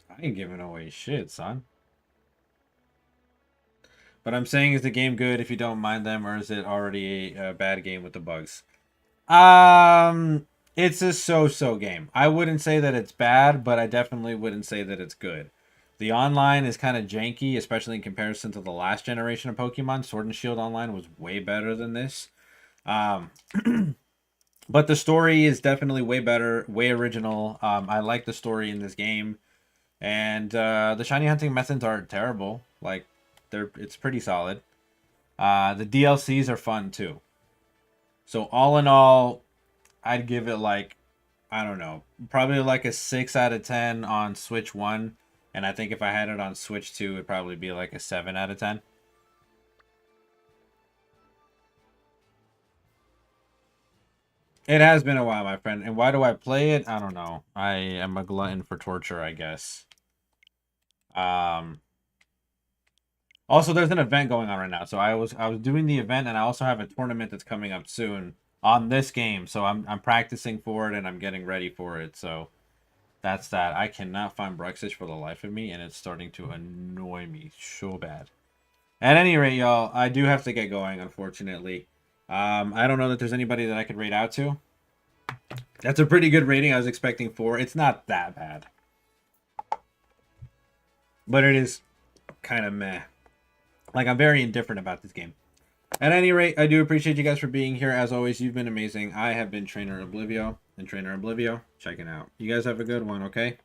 I ain't giving away shit, son. But I'm saying, is the game good if you don't mind them, or is it already a bad game with the bugs? It's a so-so game. I wouldn't say that it's bad, but I definitely wouldn't say that it's good. The online is kind of janky, especially in comparison to the last generation of Pokemon. Sword and Shield Online was way better than this. But the story is definitely way better, way original. I like the story in this game. And the shiny hunting methods aren't terrible. Like, it's pretty solid. The DLCs are fun too. So all in all, I'd give it like, I don't know, probably like a 6 out of 10 on Switch 1. And I think if I had it on Switch 2, it'd probably be like a 7 out of 10. It has been a while, my friend. And why do I play it? I don't know. I am a glutton for torture, I guess. Um, Also, there's an event going on right now. So I was doing the event, and I also have a tournament that's coming up soon on this game. So I'm practicing for it, and I'm getting ready for it. So that's that. I cannot find Bruxish for the life of me, and it's starting to annoy me so bad. At any rate, y'all, I do have to get going, unfortunately. I don't know that there's anybody that I could rate out to. That's a pretty good rating. I was expecting 4. It's not that bad. But it is kind of meh. Like, I'm very indifferent about this game. At any rate, I do appreciate you guys for being here. As always, you've been amazing. I have been Trainer Oblivio, and Trainer Oblivio, checking out. You guys have a good one, okay?